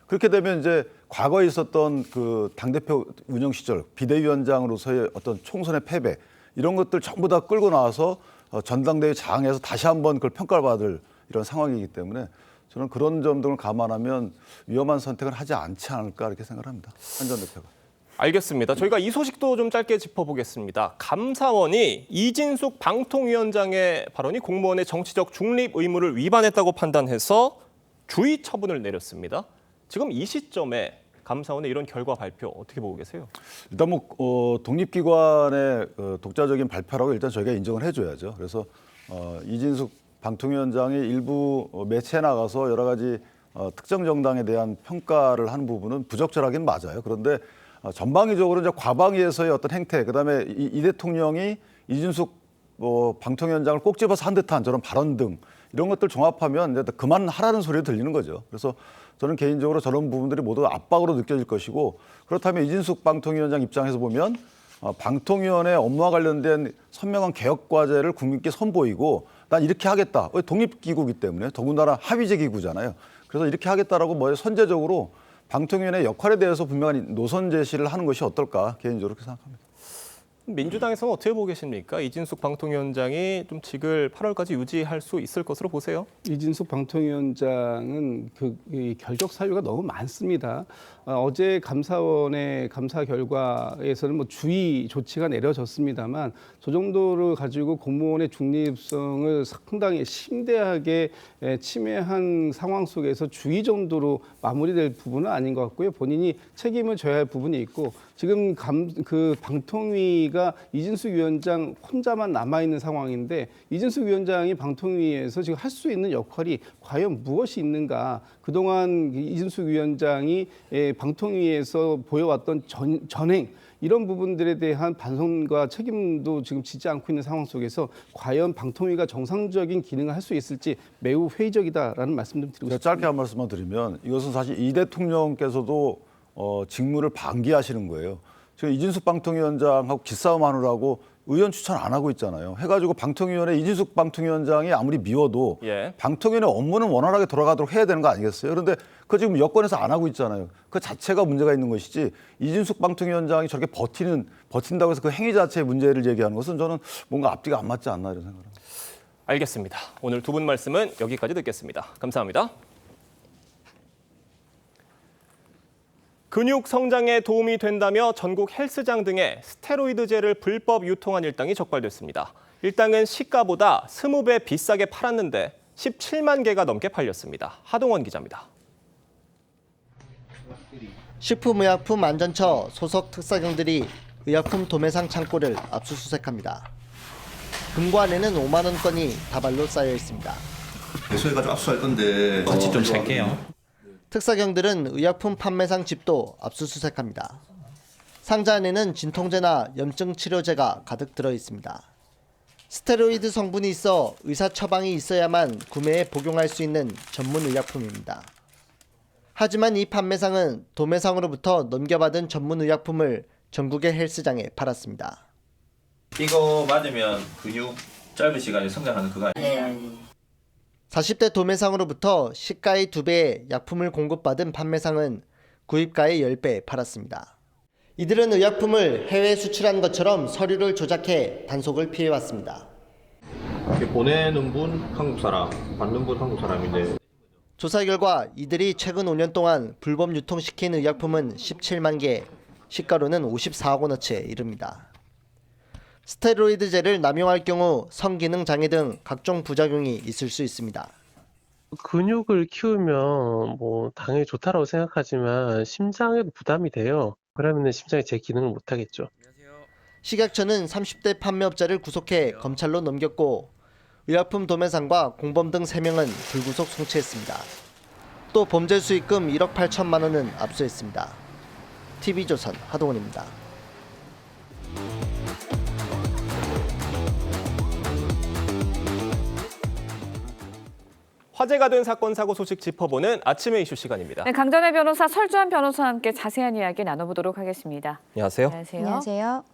그렇게 되면 이제 과거에 있었던 그 당대표 운영 시절 비대위원장으로서의 어떤 총선의 패배 이런 것들 전부 다 끌고 나와서 전당대회 장에서 다시 한번 그걸 평가를 받을 이런 상황이기 때문에 저는 그런 점들을 감안하면 위험한 선택을 하지 않지 않을까 이렇게 생각을 합니다. 한 전 대표가. 알겠습니다. 저희가 이 소식도 좀 짧게 짚어보겠습니다. 감사원이 이진숙 방통위원장의 발언이 공무원의 정치적 중립 의무를 위반했다고 판단해서 주의 처분을 내렸습니다. 지금 이 시점에 감사원의 이런 결과 발표 어떻게 보고 계세요? 일단 뭐 독립기관의 독자적인 발표라고 일단 저희가 인정을 해줘야죠. 그래서 이진숙 방통위원장이 일부 매체에 나가서 여러 가지 특정 정당에 대한 평가를 하는 부분은 부적절하긴 맞아요. 그런데 전방위적으로 이제 과방위에서의 어떤 행태, 그다음에 이 대통령이 이진숙 방통위원장을 꼭 집어서 한 듯한 저런 발언 등 이런 것들 종합하면 이제 그만하라는 소리가 들리는 거죠. 그래서 저는 개인적으로 저런 부분들이 모두 압박으로 느껴질 것이고 그렇다면 이진숙 방통위원장 입장에서 보면 방통위원회 업무와 관련된 선명한 개혁 과제를 국민께 선보이고 난 이렇게 하겠다. 독립기구이기 때문에 더군다나 합의제 기구잖아요. 그래서 이렇게 하겠다라고 뭐 선제적으로 방통위원회 역할에 대해서 분명한 노선 제시를 하는 것이 어떨까 개인적으로 그렇게 생각합니다. 민주당에서는 어떻게 보고 계십니까? 이진숙 방통위원장이 좀 직을 8월까지 유지할 수 있을 것으로 보세요? 이진숙 방통위원장은 이 결적 사유가 너무 많습니다. 어제 감사원의 감사 결과에서는 뭐 주의 조치가 내려졌습니다만 저 정도를 가지고 공무원의 중립성을 상당히 심대하게 침해한 상황 속에서 주의 정도로 마무리될 부분은 아닌 것 같고요. 본인이 책임을 져야 할 부분이 있고 지금 그 방통위가 이진숙 위원장 혼자만 남아있는 상황인데 이진숙 위원장이 방통위에서 지금 할 수 있는 역할이 과연 무엇이 있는가. 그동안 이진숙 위원장이 방통위에서 보여왔던 전행 이런 부분들에 대한 반성과 책임도 지금 지지 않고 있는 상황 속에서 과연 방통위가 정상적인 기능을 할 수 있을지 매우 회의적이다라는 말씀 좀 드리고 싶습니다. 짧게 한 말씀만 드리면 이것은 사실 이 대통령께서도 직무를 방기하시는 거예요. 지금 이진숙 방통위원장하고 기싸움하느라고 의원 추천 안 하고 있잖아요. 해가지고 방통위원회 이진숙 방통위원장이 아무리 미워도 방통위원회 업무는 원활하게 돌아가도록 해야 되는 거 아니겠어요? 그런데 그거 지금 여권에서 안 하고 있잖아요. 그 자체가 문제가 있는 것이지 이진숙 방통위원장이 저렇게 버틴다고 해서 그 행위 자체의 문제를 제기하는 것은 저는 뭔가 앞뒤가 안 맞지 않나 이런 생각을 합니다. 알겠습니다. 오늘 두 분 말씀은 여기까지 듣겠습니다. 감사합니다. 근육 성장에 도움이 된다며 전국 헬스장 등에 스테로이드제를 불법 유통한 일당이 적발됐습니다. 일당은 시가보다 20배 비싸게 팔았는데 17만 개가 넘게 팔렸습니다. 하동원 기자입니다. 식품의약품안전처 소속 특사경들이 의약품 도매상 창고를 압수수색합니다. 금고안에는 5만 원건이 다발로 쌓여 있습니다. 배소해가지고 압수할 건데 같이 좀 살게요. 특사경들은 의약품 판매상 집도 압수수색합니다. 상자 안에는 진통제나 염증 치료제가 가득 들어 있습니다. 스테로이드 성분이 있어 의사 처방이 있어야만 구매에 복용할 수 있는 전문 의약품입니다. 하지만 이 판매상은 도매상으로부터 넘겨받은 전문 의약품을 전국의 헬스장에 팔았습니다. 이거 맞으면 근육 짧은 시간에 성장하는 그거 아니에요? 40대 도매상으로부터 시가의 2배의 약품을 공급받은 판매상은 구입가의 10배 팔았습니다. 이들은 의약품을 해외 수출한 것처럼 서류를 조작해 단속을 피해왔습니다. 보내는 분 한국 사람, 받는 분 한국 사람인데 조사 결과 이들이 최근 5년 동안 불법 유통시킨 의약품은 17만 개, 시가로는 54억 원어치에 이릅니다. 스테로이드제를 남용할 경우 성기능 장애 등 각종 부작용이 있을 수 있습니다. 근육을 키우면 뭐 당연히 좋다라고 생각하지만 심장에도 부담이 돼요. 그러면 심장이 제 기능을 못 하겠죠. 식약처는 30대 판매업자를 구속해 검찰로 넘겼고 의약품 도매상과 공범 등 3명은 불구속 송치했습니다. 또 범죄 수익금 1억 8천만 원은 압수했습니다. TV조선 하동원입니다. 화제가 된 사건 사고 소식 짚어보는 아침의 이슈 시간입니다. 네, 강전의 변호사 설주한 변호사와 함께 자세한 이야기 나눠보도록 하겠습니다. 안녕하세요. 안녕하세요.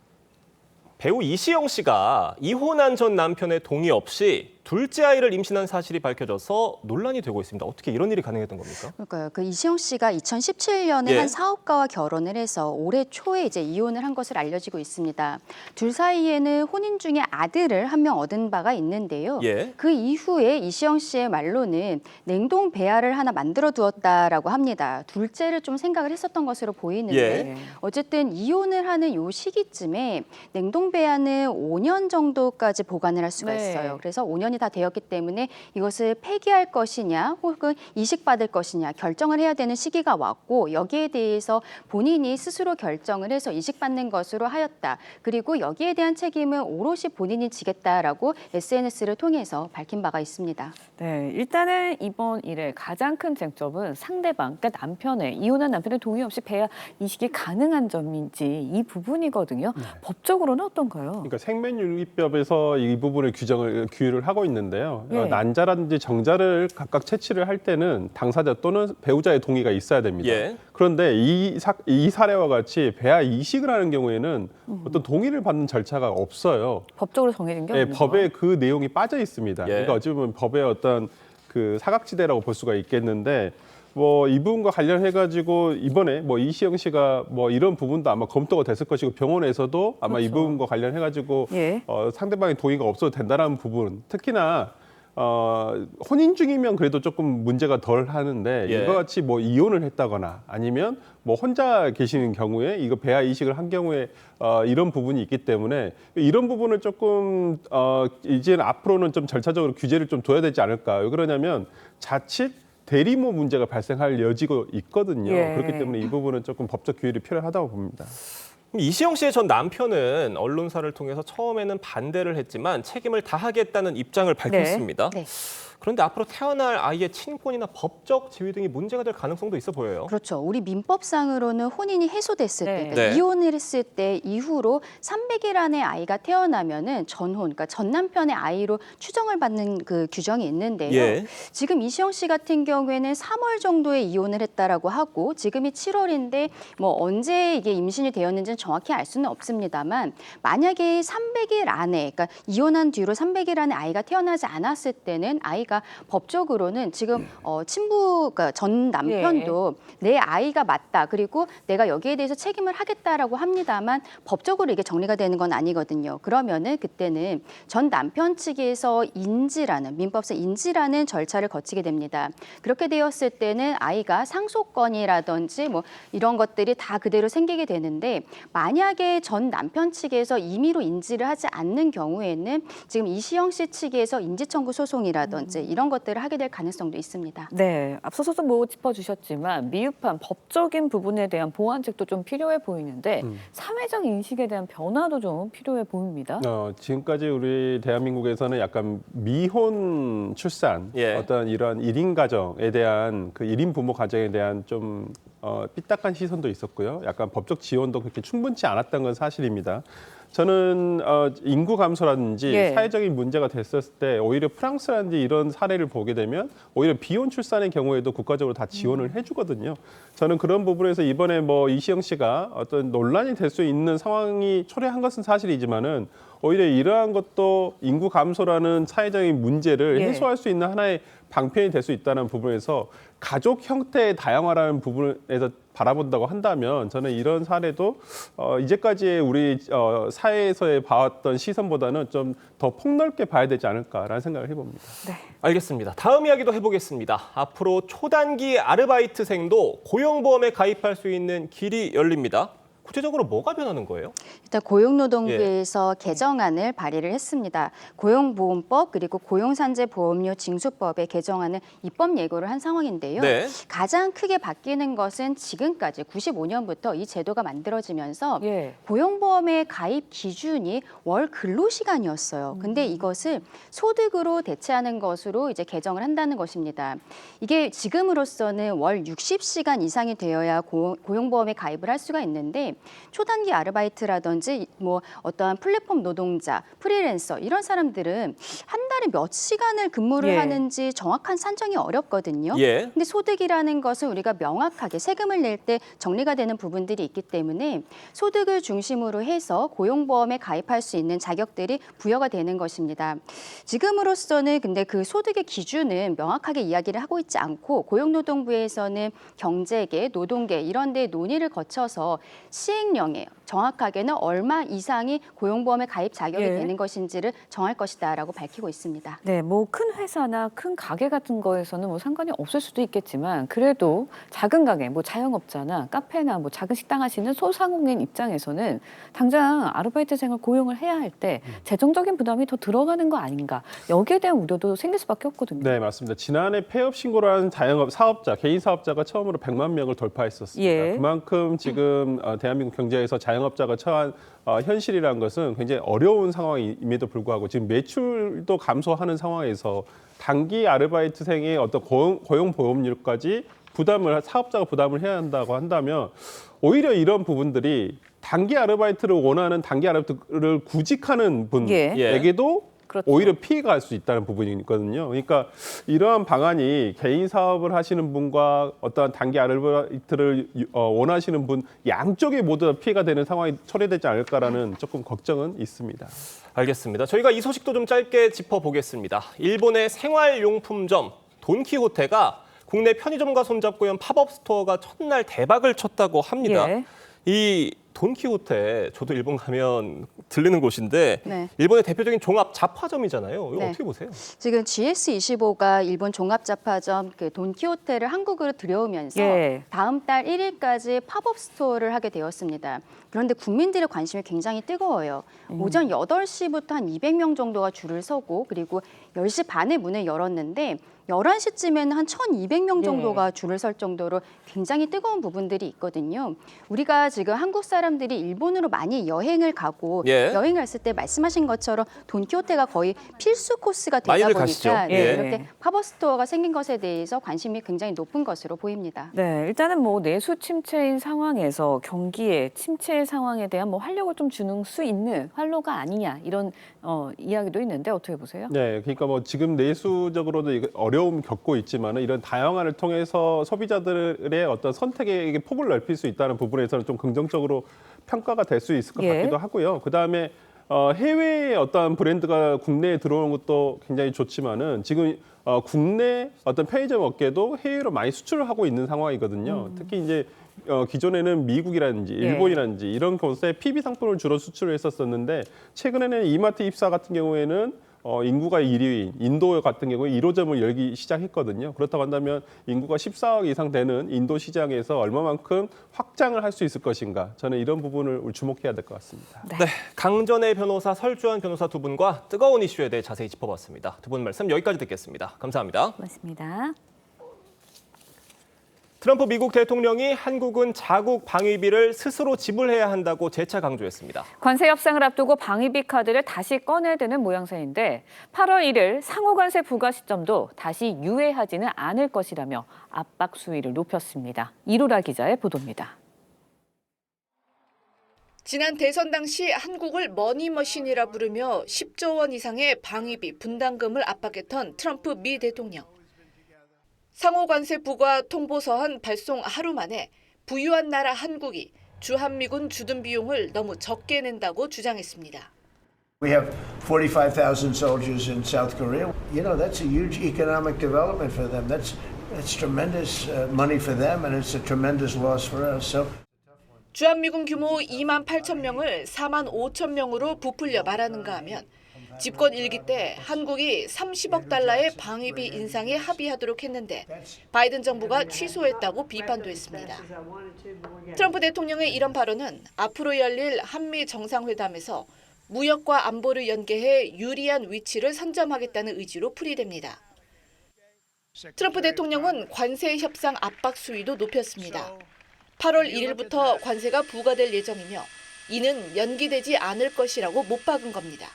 배우 이시영 씨가 이혼한 전 남편의 동의 없이 둘째 아이를 임신한 사실이 밝혀져서 논란이 되고 있습니다. 어떻게 이런 일이 가능했던 겁니까? 그러니까요. 그 이시영 씨가 2017년에 한 사업가와 결혼을 해서 올해 초에 이제 이혼을 한 것으로 알려지고 있습니다. 둘 사이에는 혼인 중에 아들을 한 명 얻은 바가 있는데요. 그 이후에 이시영 씨의 말로는 냉동 배아를 하나 만들어 두었다라고 합니다. 둘째를 좀 생각을 했었던 것으로 보이는데 어쨌든 이혼을 하는 요 시기쯤에 냉동 배아는 5년 정도까지 보관을 할 수가 있어요. 그래서 5년이 다 되었기 때문에 이것을 폐기할 것이냐 혹은 이식받을 것이냐 결정을 해야 되는 시기가 왔고 여기에 대해서 본인이 스스로 결정을 해서 이식받는 것으로 하였다. 그리고 여기에 대한 책임은 오롯이 본인이 지겠다라고 SNS를 통해서 밝힌 바가 있습니다. 네, 일단은 이번 일의 가장 큰 쟁점은 상대방, 그러니까 남편의 이혼한 남편의 동의 없이 배아 이식이 가능한 점인지 이 부분이거든요. 법적으로는 어떤가요? 그러니까 생명윤리법에서 이 부분을 규율을 하고 있는데요. 난자라든지 정자를 각각 채취를 할 때는 당사자 또는 배우자의 동의가 있어야 됩니다. 그런데 이 사례와 같이 배아 이식을 하는 경우에는 어떤 동의를 받는 절차가 없어요. 법적으로 정해진 게 없는 법에 그 내용이 빠져 있습니다. 그러니까 어찌 보면 법의 어떤 그 사각지대라고 볼 수가 있겠는데 뭐 이 부분과 관련해가지고 이번에 뭐 이시영 씨가 뭐 이런 부분도 아마 검토가 됐을 것이고 병원에서도 아마 이 부분과 관련해가지고 상대방의 동의가 없어도 된다는 부분, 특히나 혼인 중이면 그래도 조금 문제가 덜 하는데 예. 이거 같이 뭐 이혼을 했다거나 아니면 뭐 혼자 계시는 경우에 이거 배아 이식을 한 경우에 이런 부분이 있기 때문에 이런 부분을 조금 이제는 앞으로는 좀 절차적으로 규제를 좀 둬야 되지 않을까. 왜 그러냐면 자칫 대리모 문제가 발생할 여지가 있거든요. 예. 그렇기 때문에 이 부분은 조금 법적 규율이 필요하다고 봅니다. 이시영 씨의 전 남편은 언론사를 통해서 처음에는 반대를 했지만 책임을 다하겠다는 입장을 밝혔습니다. 네. 그런데 앞으로 태어날 아이의 친권이나 법적 지위 등이 문제가 될 가능성도 있어 보여요. 그렇죠. 우리 민법상으로는 혼인이 해소됐을 때, 그러니까 네. 이혼을 했을 때 이후로 300일 안에 아이가 태어나면은 전혼, 그러니까 전 남편의 아이로 추정을 받는 그 규정이 있는데요. 예. 지금 이시영 씨 같은 경우에는 3월 정도에 이혼을 했다라고 하고 지금이 7월인데 뭐 언제 이게 임신이 되었는지는 정확히 알 수는 없습니다만 만약에 300일 안에, 그러니까 이혼한 뒤로 300일 안에 아이가 태어나지 않았을 때는 아이가 법적으로는 지금 친부, 그러니까 전 남편도 내 아이가 맞다. 그리고 내가 여기에 대해서 책임을 하겠다라고 합니다만 법적으로 이게 정리가 되는 건 아니거든요. 그러면은 그때는 전 남편 측에서 인지라는 민법상 인지라는 절차를 거치게 됩니다. 그렇게 되었을 때는 아이가 상속권이라든지 뭐 이런 것들이 다 그대로 생기게 되는데 만약에 전 남편 측에서 임의로 인지를 하지 않는 경우에는 지금 이시영 씨 측에서 인지청구 소송이라든지 이런 것들을 하게 될 가능성도 있습니다. 네, 앞서서도 뭐 짚어주셨지만 미흡한 법적인 부분에 대한 보완책도 좀 필요해 보이는데 사회적 인식에 대한 변화도 좀 필요해 보입니다. 지금까지 우리 대한민국에서는 약간 미혼 출산, 예. 어떤 이런 1인 가정에 대한 그 1인 부모 가정에 대한 좀 삐딱한 시선도 있었고요. 약간 법적 지원도 그렇게 충분치 않았던 건 사실입니다. 저는 인구 감소라든지 예. 사회적인 문제가 됐었을 때 오히려 프랑스라든지 이런 사례를 보게 되면 오히려 비혼 출산의 경우에도 국가적으로 다 지원을 해주거든요. 저는 그런 부분에서 이번에 뭐 이시영 씨가 어떤 논란이 될 수 있는 상황이 초래한 것은 사실이지만은 오히려 이러한 것도 인구 감소라는 사회적인 문제를 예. 해소할 수 있는 하나의 방편이 될 수 있다는 부분에서 가족 형태의 다양화라는 부분에서 바라본다고 한다면 저는 이런 사례도 이제까지의 우리 사회에서의 봐왔던 시선보다는 좀 더 폭넓게 봐야 되지 않을까라는 생각을 해봅니다. 네. 알겠습니다. 다음 이야기도 해보겠습니다. 앞으로 초단기 아르바이트생도 고용보험에 가입할 수 있는 길이 열립니다. 구체적으로 뭐가 변하는 거예요? 일단 고용노동부에서 개정안을 발의를 했습니다. 고용보험법 그리고 고용산재보험료 징수법의 개정안을 입법 예고를 한 상황인데요. 네. 가장 크게 바뀌는 것은 지금까지 95년부터 이 제도가 만들어지면서 고용보험의 가입 기준이 월 근로시간이었어요. 근데 이것을 소득으로 대체하는 것으로 이제 개정을 한다는 것입니다. 이게 지금으로서는 월 60시간 이상이 되어야 고용보험에 가입을 할 수가 있는데 초단기 아르바이트라든지 뭐 어떠한 플랫폼 노동자, 프리랜서 이런 사람들은 한 달에 몇 시간을 근무를 하는지 정확한 산정이 어렵거든요. 근데 소득이라는 것은 우리가 명확하게 세금을 낼 때 정리가 되는 부분들이 있기 때문에 소득을 중심으로 해서 고용보험에 가입할 수 있는 자격들이 부여가 되는 것입니다. 지금으로서는 근데 그 소득의 기준은 명확하게 이야기를 하고 있지 않고 고용노동부에서는 경제계, 노동계 이런 데 논의를 거쳐서 시행령에 정확하게는 얼마 이상이 고용보험에 가입 자격이 되는 것인지를 정할 것이다라고 밝히고 있습니다. 네, 뭐 큰 회사나 큰 가게 같은 거에서는 뭐 상관이 없을 수도 있겠지만 그래도 작은 가게, 뭐 자영업자나 카페나 뭐 작은 식당 하시는 소상공인 입장에서는 당장 아르바이트생을 고용을 해야 할 때 재정적인 부담이 더 들어가는 거 아닌가 여기에 대한 우려도 생길 수밖에 없거든요. 네, 맞습니다. 지난해 폐업 신고를 한 자영업 사업자, 개인 사업자가 처음으로 100만 명을 돌파했었습니다. 그만큼 지금 대한민국 경제에서 자영업자가 처한 현실이라는 것은 굉장히 어려운 상황임에도 불구하고 지금 매출도 감소하는 상황에서 단기 아르바이트생의 어떤 고용보험료까지 사업자가 부담을 해야 한다고 한다면 오히려 이런 부분들이 단기 아르바이트를 원하는 단기 아르바이트를 구직하는 분에게도 오히려 피해가 갈 수 있다는 부분이 있거든요. 그러니까 이러한 방안이 개인 사업을 하시는 분과 어떠한 단기 아르바이트를 원하시는 분 양쪽에 모두 다 피해가 되는 상황이 초래되지 않을까라는 조금 걱정은 있습니다. 알겠습니다. 저희가 이 소식도 좀 짧게 짚어보겠습니다. 일본의 생활용품점 돈키호테가 국내 편의점과 손잡고 연 팝업 스토어가 첫날 대박을 쳤다고 합니다. 이 돈키호테, 저도 일본 가면 들르는 곳인데 네. 일본의 대표적인 종합 잡화점이잖아요. 이거 네. 어떻게 보세요? 지금 GS25가 일본 종합잡화점 그 돈키호테를 한국으로 들여오면서 예. 다음 달 1일까지 팝업 스토어를 하게 되었습니다. 그런데 국민들의 관심이 굉장히 뜨거워요. 오전 8시부터 한 200명 정도가 줄을 서고 그리고 10시 반에 문을 열었는데 11시쯤에는 한 1,200명 정도가 줄을 설 정도로 굉장히 뜨거운 부분들이 있거든요. 우리가 지금 한국 사람들이 일본으로 많이 여행을 가고 여행을 했을 때 말씀하신 것처럼 돈키호테가 거의 필수 코스가 되다 많이들 보니까 가시죠. 이렇게 팝업 스토어가 생긴 것에 대해서 관심이 굉장히 높은 것으로 보입니다. 네, 일단은 뭐 내수 침체인 상황에서 경기의 침체 상황에 대한 뭐 활력을 좀 주는 수 있는 활로가 아니냐 이런 이야기도 있는데 어떻게 보세요? 네, 그러니까 뭐 지금 내수적으로도 어려움 겪고 있지만은 이런 다양화를 통해서 소비자들의 어떤 선택의 폭을 넓힐 수 있다는 부분에서는 좀 긍정적으로 평가가 될 수 있을 것 같기도 하고요. 그 다음에 해외의 어떤 브랜드가 국내에 들어오는 것도 굉장히 좋지만은 지금 국내 어떤 편의점 업계도 해외로 많이 수출을 하고 있는 상황이거든요. 특히 이제 기존에는 미국이라든지 일본이라든지 이런 곳에 PB 상품을 주로 수출을 했었었는데 최근에는 이마트 입사 같은 경우에는 인구가 1위인 인도 같은 경우에 1호점을 열기 시작했거든요. 그렇다고 한다면 인구가 14억 이상 되는 인도 시장에서 얼마만큼 확장을 할 수 있을 것인가. 저는 이런 부분을 주목해야 될 것 같습니다. 네, 강전의 변호사, 설주환 변호사 두 분과 뜨거운 이슈에 대해 자세히 짚어봤습니다. 두 분 말씀 여기까지 듣겠습니다. 감사합니다. 고맙습니다. 트럼프 미국 대통령이 한국은 자국 방위비를 스스로 지불해야 한다고 재차 강조했습니다. 관세 협상을 앞두고 방위비 카드를 다시 꺼내드는 모양새인데 8월 1일 상호관세 부과 시점도 다시 유예하지는 않을 것이라며 압박 수위를 높였습니다. 이루라 기자의 보도입니다. 지난 대선 당시 한국을 머니머신이라 부르며 10조 원 이상의 방위비 분담금을 압박했던 트럼프 미 대통령. 상호관세 부과 통보서한 발송 하루 만에 부유한 나라 한국이 주한미군 주둔 비용을 너무 적게 낸다고 주장했습니다. We have 45,000 soldiers in South Korea. You know, that's a huge economic development for them. That's tremendous money for them and it's a tremendous loss for us. So 주한미군 규모 2만 8천 명을 4만 5천 명으로 부풀려 말하는가 하면 집권 1기 때 한국이 30억 달러의 방위비 인상에 합의하도록 했는데 바이든 정부가 취소했다고 비판도 했습니다. 트럼프 대통령의 이런 발언은 앞으로 열릴 한미 정상회담에서 무역과 안보를 연계해 유리한 위치를 선점하겠다는 의지로 풀이됩니다. 트럼프 대통령은 관세 협상 압박 수위도 높였습니다. 8월 1일부터 관세가 부과될 예정이며 이는 연기되지 않을 것이라고 못 박은 겁니다.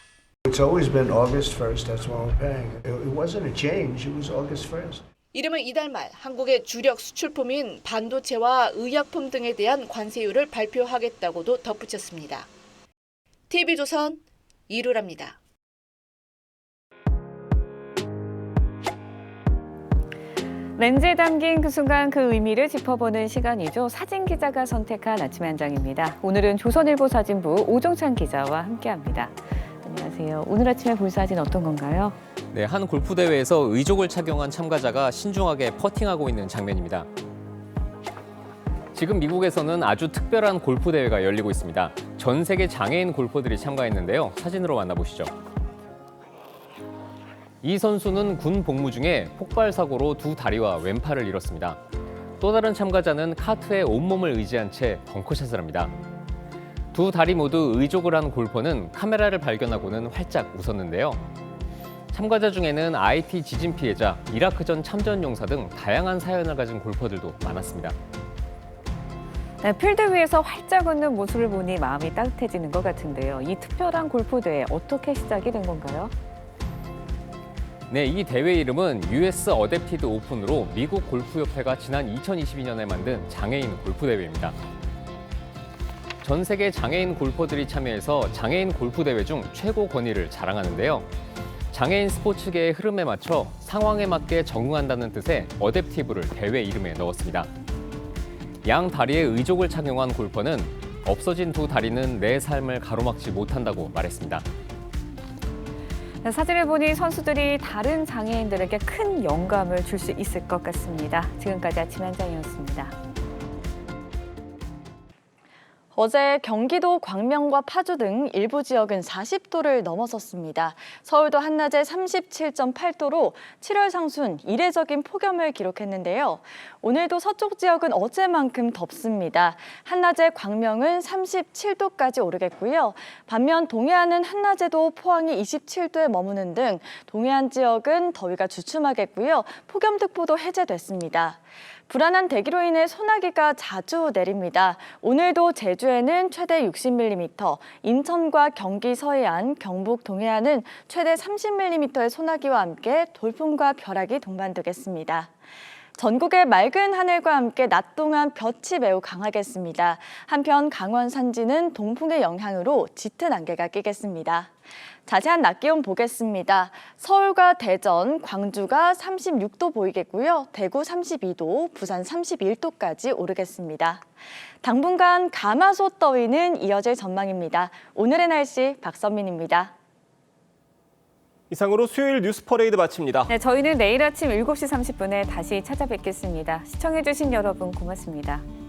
it's always been August 1st. That's what we're paying. It wasn't a change. It was August 1st. 이르면 이달 말 한국의 주력 수출품인 반도체와 의약품 등에 대한 관세율을 발표하겠다고도 덧붙였습니다. TV조선 이루라입니다. 렌즈에 담긴 그 순간 그 의미를 짚어보는 시간이죠. 사진 기자가 선택한 아침의 한 장입니다. 오늘은 조선일보 사진부 오종찬 기자와 함께합니다. 안녕하세요. 오늘 아침에 볼 사진 어떤 건가요? 네, 한 골프 대회에서 의족을 착용한 참가자가 신중하게 퍼팅하고 있는 장면입니다. 지금 미국에서는 아주 특별한 골프 대회가 열리고 있습니다. 전 세계 장애인 골퍼들이 참가했는데요. 사진으로 만나보시죠. 이 선수는 군 복무 중에 폭발 사고로 두 다리와 왼팔을 잃었습니다. 또 다른 참가자는 카트에 온몸을 의지한 채 벙커샷을 합니다. 두 다리 모두 의족을 한 골퍼는 카메라를 발견하고는 활짝 웃었는데요. 참가자 중에는 IT 지진 피해자, 이라크전 참전 용사 등 다양한 사연을 가진 골퍼들도 많았습니다. 네, 필드 위에서 활짝 웃는 모습을 보니 마음이 따뜻해지는 것 같은데요. 이 특별한 골프 대회 어떻게 시작이 된 건가요? 네, 이 대회 이름은 US 어댑티드 오픈으로 미국 골프협회가 지난 2022년에 만든 장애인 골프 대회입니다. 전 세계 장애인 골퍼들이 참여해서 장애인 골프 대회 중 최고 권위를 자랑하는데요. 장애인 스포츠계의 흐름에 맞춰 상황에 맞게 적응한다는 뜻의 어댑티브를 대회 이름에 넣었습니다. 양 다리에 의족을 착용한 골퍼는 없어진 두 다리는 내 삶을 가로막지 못한다고 말했습니다. 사진을 보니 선수들이 다른 장애인들에게 큰 영감을 줄 수 있을 것 같습니다. 지금까지 아침 한 장이었습니다. 어제 경기도 광명과 파주 등 일부 지역은 40도를 넘어섰습니다. 서울도 한낮에 37.8도로 7월 상순 이례적인 폭염을 기록했는데요. 오늘도 서쪽 지역은 어제만큼 덥습니다. 한낮에 광명은 37도까지 오르겠고요. 반면 동해안은 한낮에도 포항이 27도에 머무는 등 동해안 지역은 더위가 주춤하겠고요. 폭염특보도 해제됐습니다. 불안한 대기로 인해 소나기가 자주 내립니다. 오늘도 제주에는 최대 60mm, 인천과 경기 서해안, 경북 동해안은 최대 30mm의 소나기와 함께 돌풍과 벼락이 동반되겠습니다. 전국의 맑은 하늘과 함께 낮 동안 볕이 매우 강하겠습니다. 한편 강원 산지는 동풍의 영향으로 짙은 안개가 끼겠습니다. 자세한 낮 기온 보겠습니다. 서울과 대전, 광주가 36도 보이겠고요. 대구 32도, 부산 31도까지 오르겠습니다. 당분간 가마솥 더위는 이어질 전망입니다. 오늘의 날씨 박선민입니다. 이상으로 수요일 뉴스 퍼레이드 마칩니다. 네, 저희는 내일 아침 7시 30분에 다시 찾아뵙겠습니다. 시청해주신 여러분 고맙습니다.